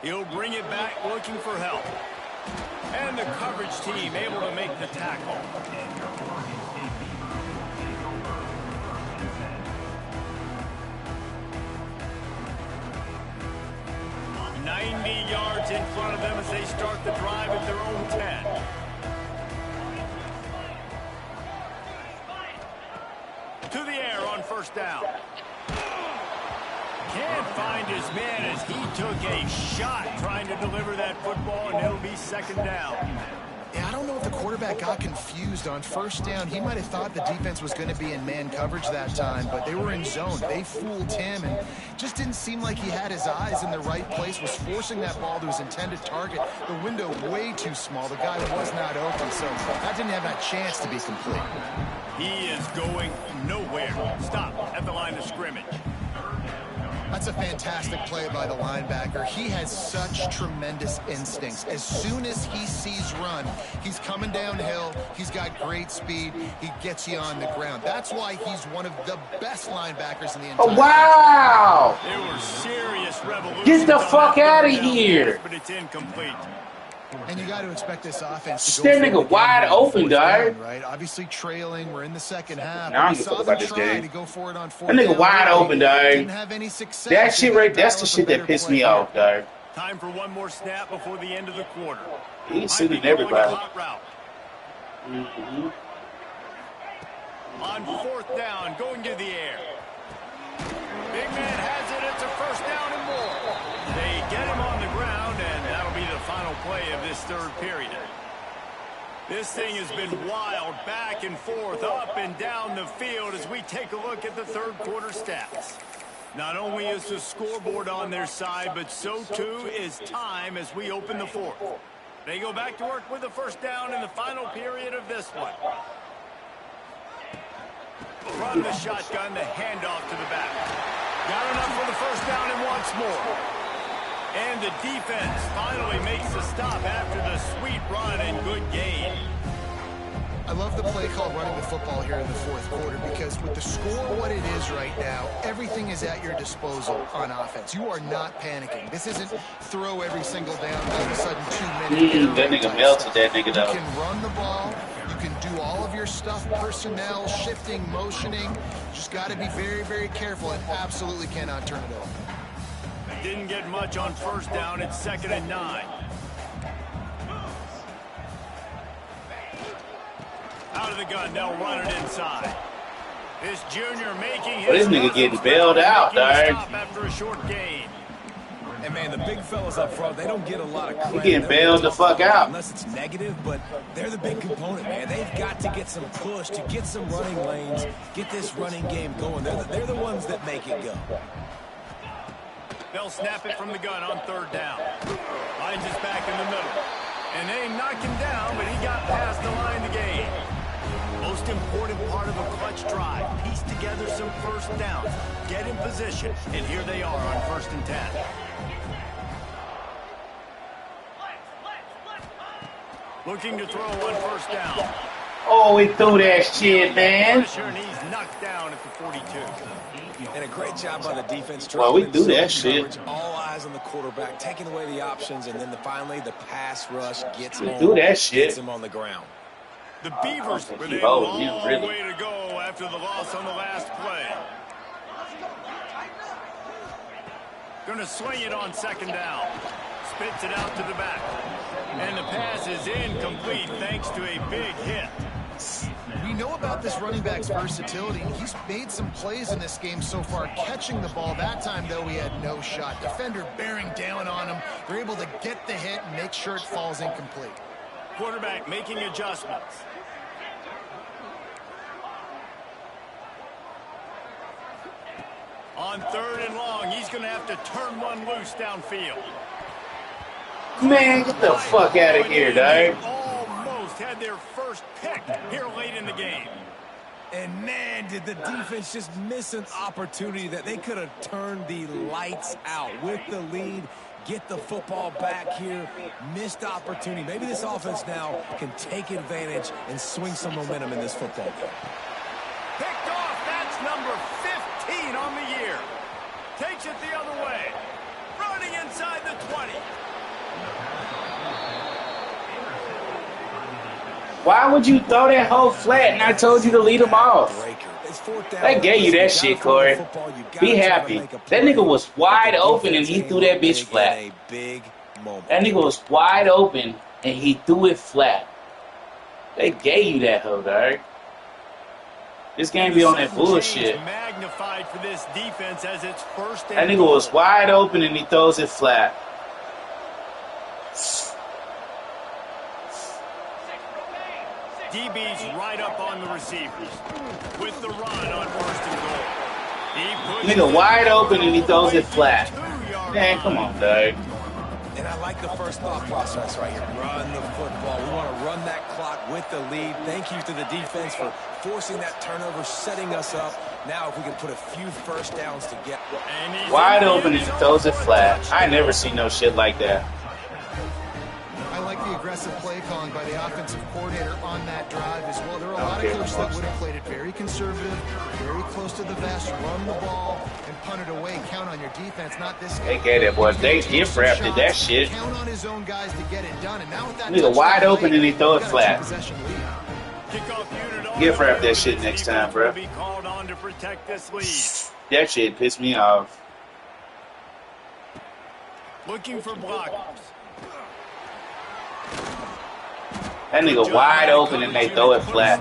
He'll bring it back looking for help. And the coverage team able to make the tackle. $90 yards in front of them as they start the drive at their own 10. To the air on 1st down. Can't find his man as he took a shot trying to deliver that football, and it'll be 2nd down. Yeah, I don't know if the quarterback got confused on 1st down. He might have thought the defense was going to be in man coverage that time, but they were in zone. They fooled him, and just didn't seem like he had his eyes in the right place, was forcing that ball to his intended target. The window way too small. The guy was not open, so that didn't have that chance to be complete. He is going nowhere. Stop at the line of scrimmage. That's a fantastic play by the linebacker. He has such tremendous instincts. As soon as he sees run, he's coming downhill. He's got great speed. He gets you on the ground. That's why he's one of the best linebackers in the entire Oh, wow. There were serious revolutions. Get the fuck out of here. But it's incomplete. And you got to expect this offense to That go nigga wide open, dog. right? Obviously trailing. We're in the 2nd half. Now I We don't saw talk them about this try game. to go for it on 4th That nigga down. wide open, dog. Didn't have any success. That shit right, that's the Dial up shit a better that pissed play me here. off, dog. Time for one more snap before the end of the quarter. He's Might be suiting going a everybody. hot route. On 4th down, going to the air. Big man has it. It's a 1st down and more. They get him on the ground, and that'll be the final play of this 3rd period. This thing has been wild, back and forth, up and down the field as we take a look at the 3rd quarter stats. Not only is the scoreboard on their side, but so too is time as we open the fourth. They go back to work with the first down in the final period of this one. From the shotgun, the handoff to the back. Got enough for the first down and wants more. And the defense finally makes the stop after the sweet run and good gain. I love the play call running the football here in the fourth quarter because with the score what it is right now, everything is at your disposal on offense. You are not panicking. This isn't throw every single down, all of a sudden 2 minutes. That nigga melted that nigga though. You can run the ball. You can do all of your stuff, personnel, shifting, motioning. Just got to be very, very careful and absolutely cannot turn it over. Didn't get much on first down. It's 2nd and 9. Out of the gun, they'll run it inside. This junior making his... Well, this nigga getting bailed out, dog. After a short gain. And man, the big fellas up front, they don't get a lot of credit. He getting bailed the fuck out. Unless it's negative, but they're the big component, man. They've got to get some push, to get some running lanes, get this running game going. They're the ones that make it go. They'll snap it from the gun on 3rd down. Finds his back in the middle. And they knock him down, but he got past the line to gain. Most important part of a clutch drive. Piece together some first downs. Get in position. And here they are on 1st and 10. Looking to throw on 1st down. Oh, he threw that shit, man. And he's knocked down at the 42. And a great job by the defense. Well, we do that shit. All eyes on the quarterback, taking away the options, and then finally the pass rush gets him. Do that shit. Gets him on the ground. The Beavers with a Oh, long yeah, really. way to go after the loss on the last play. Going to swing it on 2nd down. Spits it out to the back. And the pass is incomplete thanks to a big hit. We know about this running back's versatility. He's made some plays in this game so far, catching the ball. That time, though, he had no shot. Defender bearing down on him. They're able to get the hit and make sure it falls incomplete. Quarterback making adjustments. On 3rd and long, he's going to have to turn one loose downfield. Man, get the fuck out of here, dog. Almost had their first pick here late in the game. And man, did the defense just miss an opportunity that they could have turned the lights out with the lead. Get the football back here. Missed opportunity. Maybe this offense now can take advantage and swing some momentum in this football game. Picked off. That's number 15 on the year. Takes it the other way. Running inside the 20. Why would you throw that whole flat and I told you to lead him off? They gave you that shit, Corey. Be happy. That nigga was wide open and he threw that bitch flat. That nigga was wide open and he threw it flat. They gave you that hoe, dog. This game be on that bullshit. Magnified for this defense as it's first. That nigga was wide open and he throws it flat. DB's right up on the receivers with the run on 1st and goal. Nigga wide open and he throws it flat. Man, come on, dog. And I like the first thought process right here. Run the football. We want to run that clock with the lead. Thank you to the defense for forcing that turnover, setting us up. Now if we can put a few first downs to get. Wide open and he throws it flat. I never seen no shit like that. I like the aggressive play calling by the offensive coordinator on that drive as well. There are a lot of coaches that would have played it very conservative, very close to the vest, run the ball, and punt it away. Count on your defense, not this guy. They gave that boy. They gift wrapped that shit. Count on his own guys to get it done. And now with that nigga wide open and he throw it flat. Gift wrap that shit next time, bro. That shit pissed me off. Looking for blockers. That nigga wide open and they throw it flat.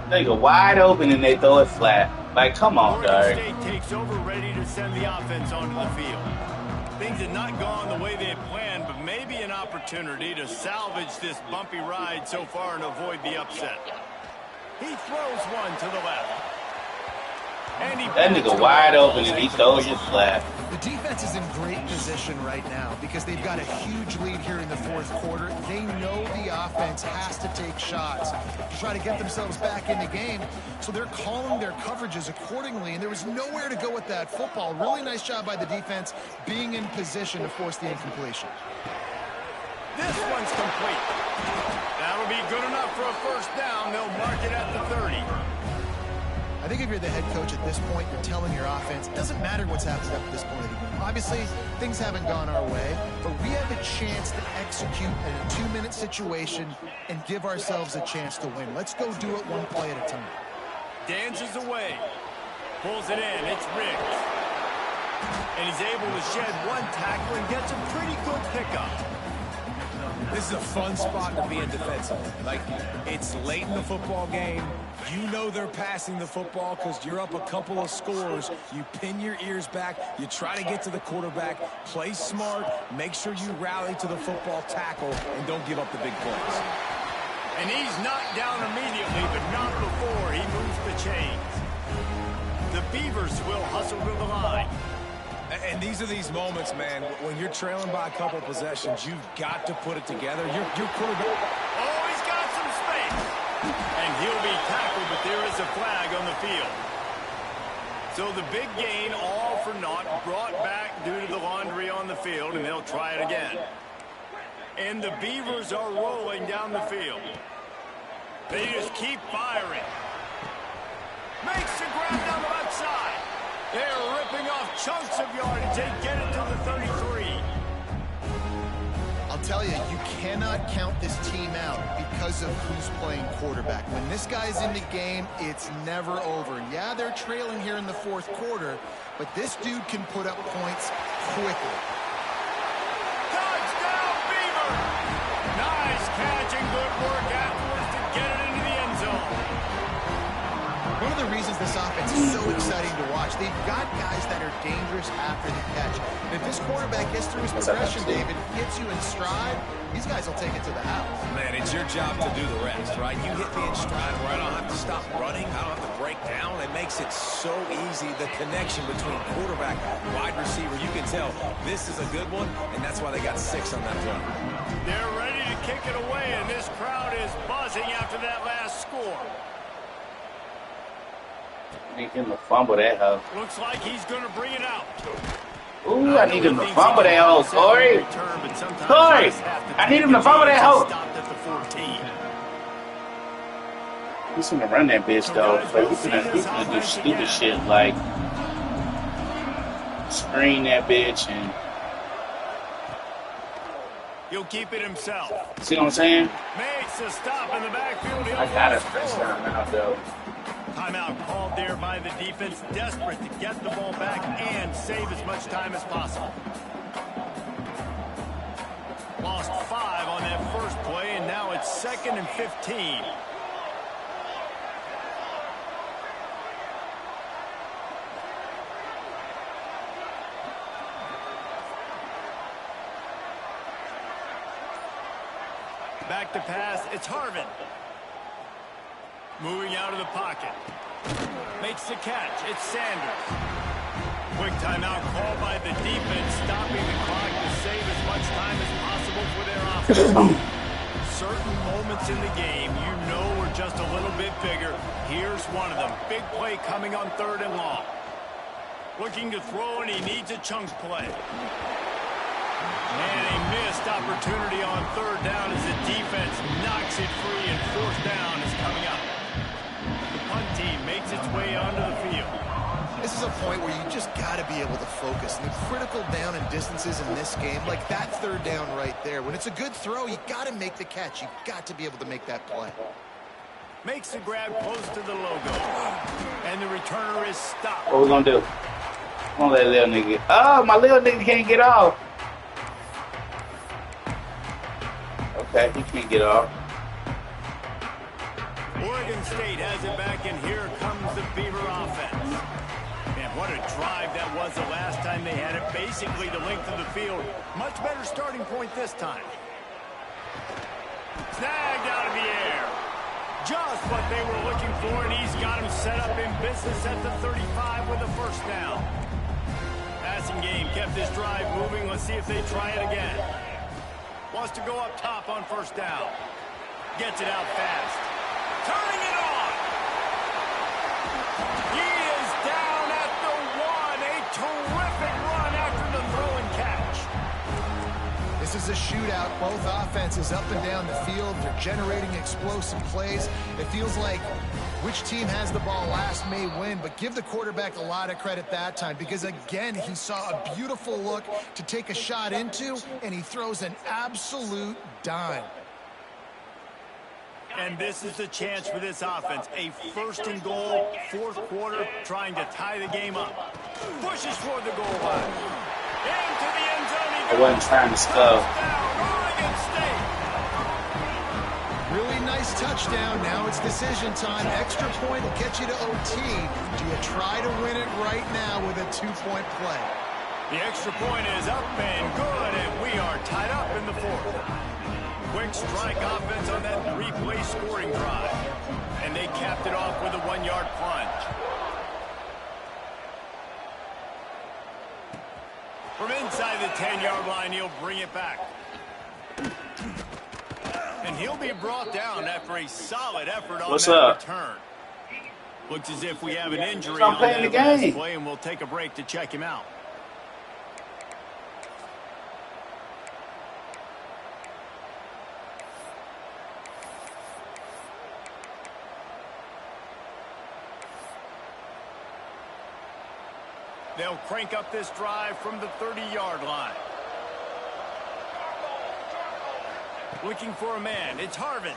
Nigga wide open and they throw it flat. Like, come on, dog. State takes over, ready to send the offense onto the field. Things had not gone the way they had planned, but maybe an opportunity to salvage this bumpy ride so far and avoid the upset. He throws one to the left. And that nigga wide open and he throws it flat. The defense is in great position right now because they've got a huge lead here in the fourth quarter. They know the offense has to take shots to try to get themselves back in the game, so they're calling their coverages accordingly, and there was nowhere to go with that football. Really nice job by the defense being in position to force the incompletion. This one's complete. That'll be good enough for a first down. They'll mark it at the 30. I think if you're the head coach at this point, you're telling your offense, it doesn't matter what's happened up to this point of the game. Obviously, things haven't gone our way, but we have a chance to execute in a 2-minute situation and give ourselves a chance to win. Let's go do it one play at a time. Dances away. Pulls it in. It's Riggs. And he's able to shed one tackle and gets a pretty good pickup. This is a fun spot to be in defensively. Like, it's late in the football game. You know they're passing the football because you're up a couple of scores. You pin your ears back. You try to get to the quarterback. Play smart. Make sure you rally to the football tackle and don't give up the big plays. And he's knocked down immediately, but not before he moves the chains. The Beavers will hustle to the line. And these are these moments, man, when you're trailing by a couple possessions, you've got to put it together. Your quarterback. Oh, he's got some space. And he'll be tackled, but there is a flag on the field. So the big gain, all for naught, brought back due to the laundry on the field, and they'll try it again. And the Beavers are rolling down the field. They just keep firing. Makes the grab down the left side. They're ripping off chunks of yardage. They get it to the 33. I'll tell you, you cannot count this team out because of who's playing quarterback. When this guy's in the game, it's never over. Yeah, they're trailing here in the fourth quarter, but this dude can put up points quickly. Touchdown, Beaver! Nice catch and good work afterwards to get it into the end zone. One of the reasons this offense is so exciting to watch, they've got guys that are dangerous after the catch. And if this quarterback gets through his progression, David, gets you in stride, these guys will take it to the house. Man, it's your job to do the rest, right? You hit me in stride where I don't have to stop running. I don't have to break down. It makes it so easy, the connection between quarterback and wide receiver. You can tell this is a good one, and that's why they got 6 on that run. They're ready to kick it away, and this crowd is buzzing after that last score. Need him to fumble that hoe. Looks like he's going to bring it out. Ooh, I need him to fumble that hoe, Corey. Corey, I need him to fumble that hoe. He's gonna run that bitch though, but he's gonna do stupid shit like screen that bitch and. He'll keep it himself. See what I'm saying? Makes a stop in the backfield. I got a touchdown now though. Timeout called there by the defense, desperate to get the ball back and save as much time as possible. Lost 5 on that first play, and now it's 2nd and 15. Back to pass, it's Harvin. Moving out of the pocket. Makes the catch. It's Sanders. Quick timeout called by the defense, stopping the clock to save as much time as possible for their offense. Certain moments in the game you know are just a little bit bigger. Here's one of them. Big play coming on 3rd and long. Looking to throw, and he needs a chunk play. And a missed opportunity on 3rd down as the defense knocks it free, and 4th down is coming up. Punt team makes its way onto the field. This is a point where you just got to be able to focus. And the critical down and distances in this game, like that 3rd down right there. When it's a good throw, you got to make the catch. You got to be able to make that play. Makes the grab close to the logo. And the returner is stopped. What we gonna do? Come on, that little nigga. Oh, my little nigga can't get off. Okay, he can't get off. Oregon State has it back, and here comes the Beaver offense. And What a drive that was the last time they had it. Basically the length of the field. Much better starting point this time. Snagged out of the air. Just what they were looking for, and he's got him set up in business at the 35 with a first down. Passing game kept this drive moving. Let's see if they try it again. Wants to go up top on first down. Gets it out fast. Turning it on. He is down at the 1. A terrific run after the throw and catch. This is a shootout. Both offenses up and down the field. They're generating explosive plays. It feels like which team has the ball last may win, but give the quarterback a lot of credit that time because, again, he saw a beautiful look to take a shot into, and he throws an absolute dime. And this is the chance for this offense. A first and goal, fourth quarter, trying to tie the game up. Pushes toward the goal line. Into the end zone. I wasn't trying to slow. Oregon State. Really nice touchdown. Now it's decision time. Extra point will get you to OT. Do you try to win it right now with a 2-point play? The extra point is up and good, and we are tied up in the fourth. Quick strike offense on that 3-play scoring drive. And they capped it off with a 1-yard plunge. From inside the 10-yard line, he'll bring it back. And he'll be brought down after a solid effort on that return. Looks as if we have an injury on that last play, and we'll take a break to check him out. They'll crank up this drive from the 30-yard line. Looking for a man. It's Harvin.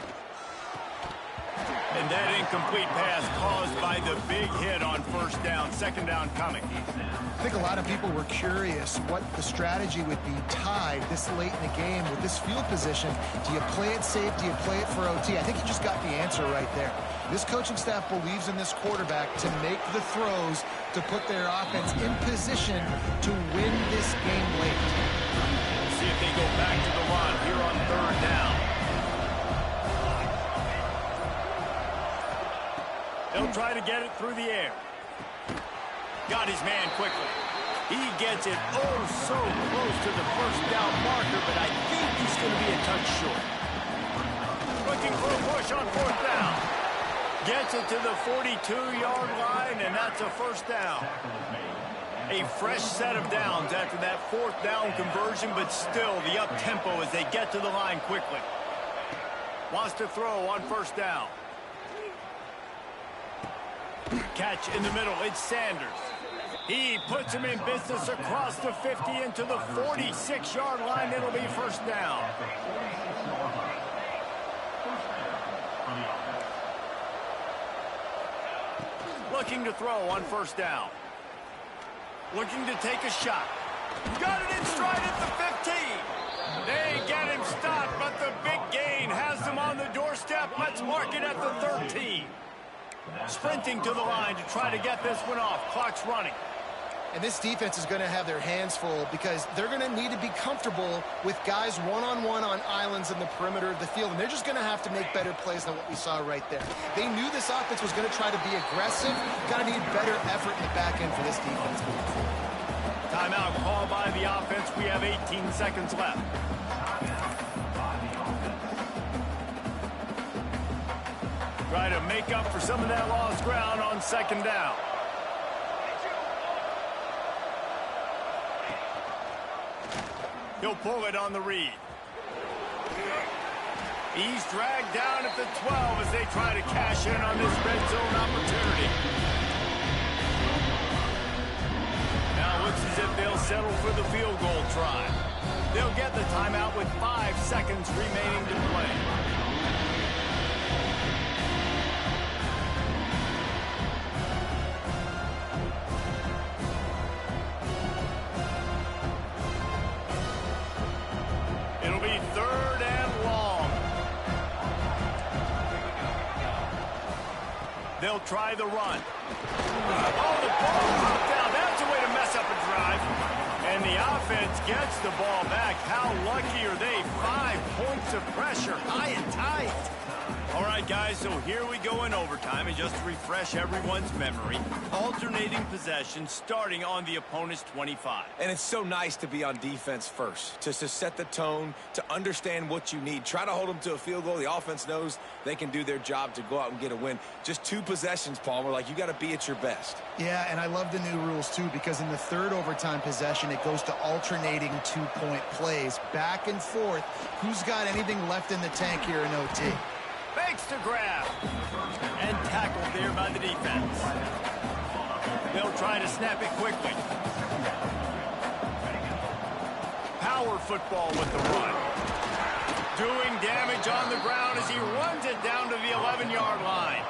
And that incomplete pass caused by the big hit on first down. Second down coming. I think a lot of people were curious what the strategy would be tied this late in the game with this field position. Do you play it safe? Do you play it for OT? I think you just got the answer right there. This coaching staff believes in this quarterback to make the throws to put their offense in position to win this game late. We'll see if they go back to the run here on third down. They'll try to get it through the air. Got his man quickly. He gets it oh so close to the first down marker, but I think he's going to be a touch short. Looking for a push on fourth down. Gets it to the 42-yard line, and that's a first down. A fresh set of downs after that fourth down conversion, but still the up-tempo as they get to the line quickly. Wants to throw on first down. Catch in the middle. It's Sanders. He puts him in business across the 50 into the 46-yard line. It'll be first down. Looking to throw on first down. Looking to take a shot. Got it in stride at the 15. They get him stopped, but the big gain has them on the doorstep. Let's mark it at the 13. Sprinting to the line to try to get this one off. Clock's running. And this defense is going to have their hands full because they're going to need to be comfortable with guys one-on-one on islands in the perimeter of the field. And they're just going to have to make better plays than what we saw right there. They knew this offense was going to try to be aggressive. Got to need better effort in the back end for this defense. Timeout called by the offense. We have 18 seconds left. Try to make up for some of that lost ground on second down. He'll pull it on the read. He's dragged down at the 12 as they try to cash in on this red zone opportunity. Now it looks as if they'll settle for the field goal try. They'll get the timeout with 5 seconds remaining to play. They'll try the run. Oh, the ball dropped down. And the offense gets the ball back. How lucky are they? 5 points of pressure, high and tight. All right, guys, so here we go in overtime. And just to refresh everyone's memory, alternating possession starting on the opponent's 25. And it's so nice to be on defense first, to set the tone, to understand what you need. Try to hold them to a field goal. The offense knows they can do their job to go out and get a win. Just 2 possessions, Palmer, like you got to be at your best. Yeah, and I love the new rules, too, because in the third overtime possession, it goes to alternating 2-point plays, back and forth. Who's got anything left in the tank here in OT? Fakes to grab. And tackled there by the defense. They'll try to snap it quickly. Power football with the run. Doing damage on the ground as he runs it down to the 11-yard line.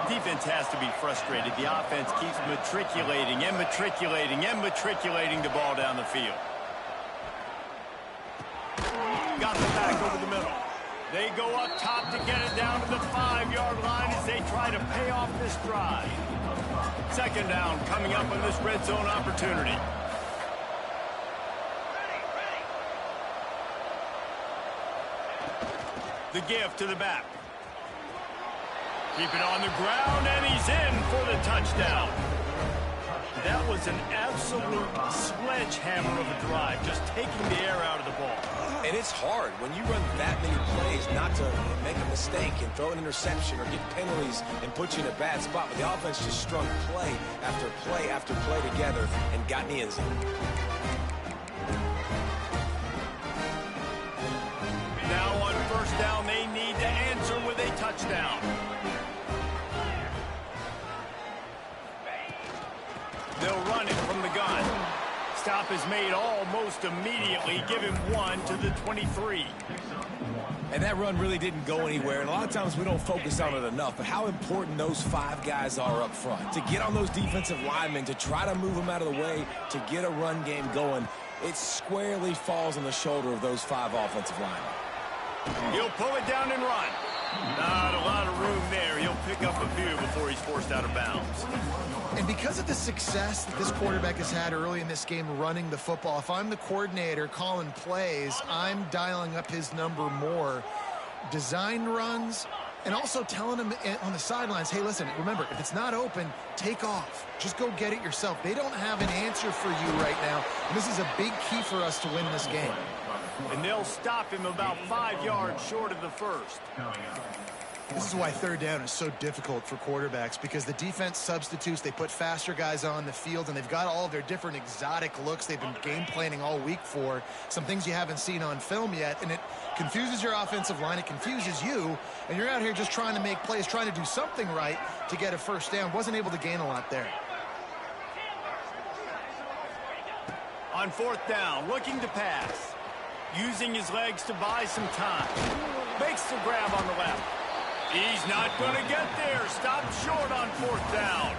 Defense has to be frustrated. The offense keeps matriculating and matriculating and matriculating the ball down the field. Got the back over the middle. They go up top to get it down to the 5-yard line as they try to pay off this drive. Second down coming up on this red zone opportunity. The give to the back. Keep it on the ground, and he's in for the touchdown. That was an absolute sledgehammer of a drive, just taking the air out of the ball. And it's hard when you run that many plays not to make a mistake and throw an interception or get penalties and put you in a bad spot. But the offense just strung play after play after play together and got in the end zone. Now on first down, they need to answer with a touchdown. They'll run it from the gun. Stop is made almost immediately. Give him 1 to the 23. And that run really didn't go anywhere. And a lot of times we don't focus on it enough. But how important those 5 guys are up front. To get on those defensive linemen, to try to move them out of the way, to get a run game going, it squarely falls on the shoulder of those 5 offensive linemen. He'll pull it down and run. Not a lot of room there. He'll pick up a few before he's forced out of bounds. And because of the success that this quarterback has had early in this game running the football, if I'm the coordinator calling plays, I'm dialing up his number more. Design runs, and also telling him on the sidelines, hey, listen, remember, if it's not open, take off. Just go get it yourself. They don't have an answer for you right now. And this is a big key for us to win this game. And they'll stop him about 5 yards short of the first. This is why third down is so difficult for quarterbacks, because the defense substitutes, they put faster guys on the field, and they've got all of their different exotic looks they've been game planning all week for, some things you haven't seen on film yet, and it confuses your offensive line, it confuses you, and you're out here just trying to make plays, trying to do something right to get a first down. Wasn't able to gain a lot there. On fourth down, looking to pass. Using his legs to buy some time. Makes the grab on the left. He's not going to get there. Stopped short on fourth down.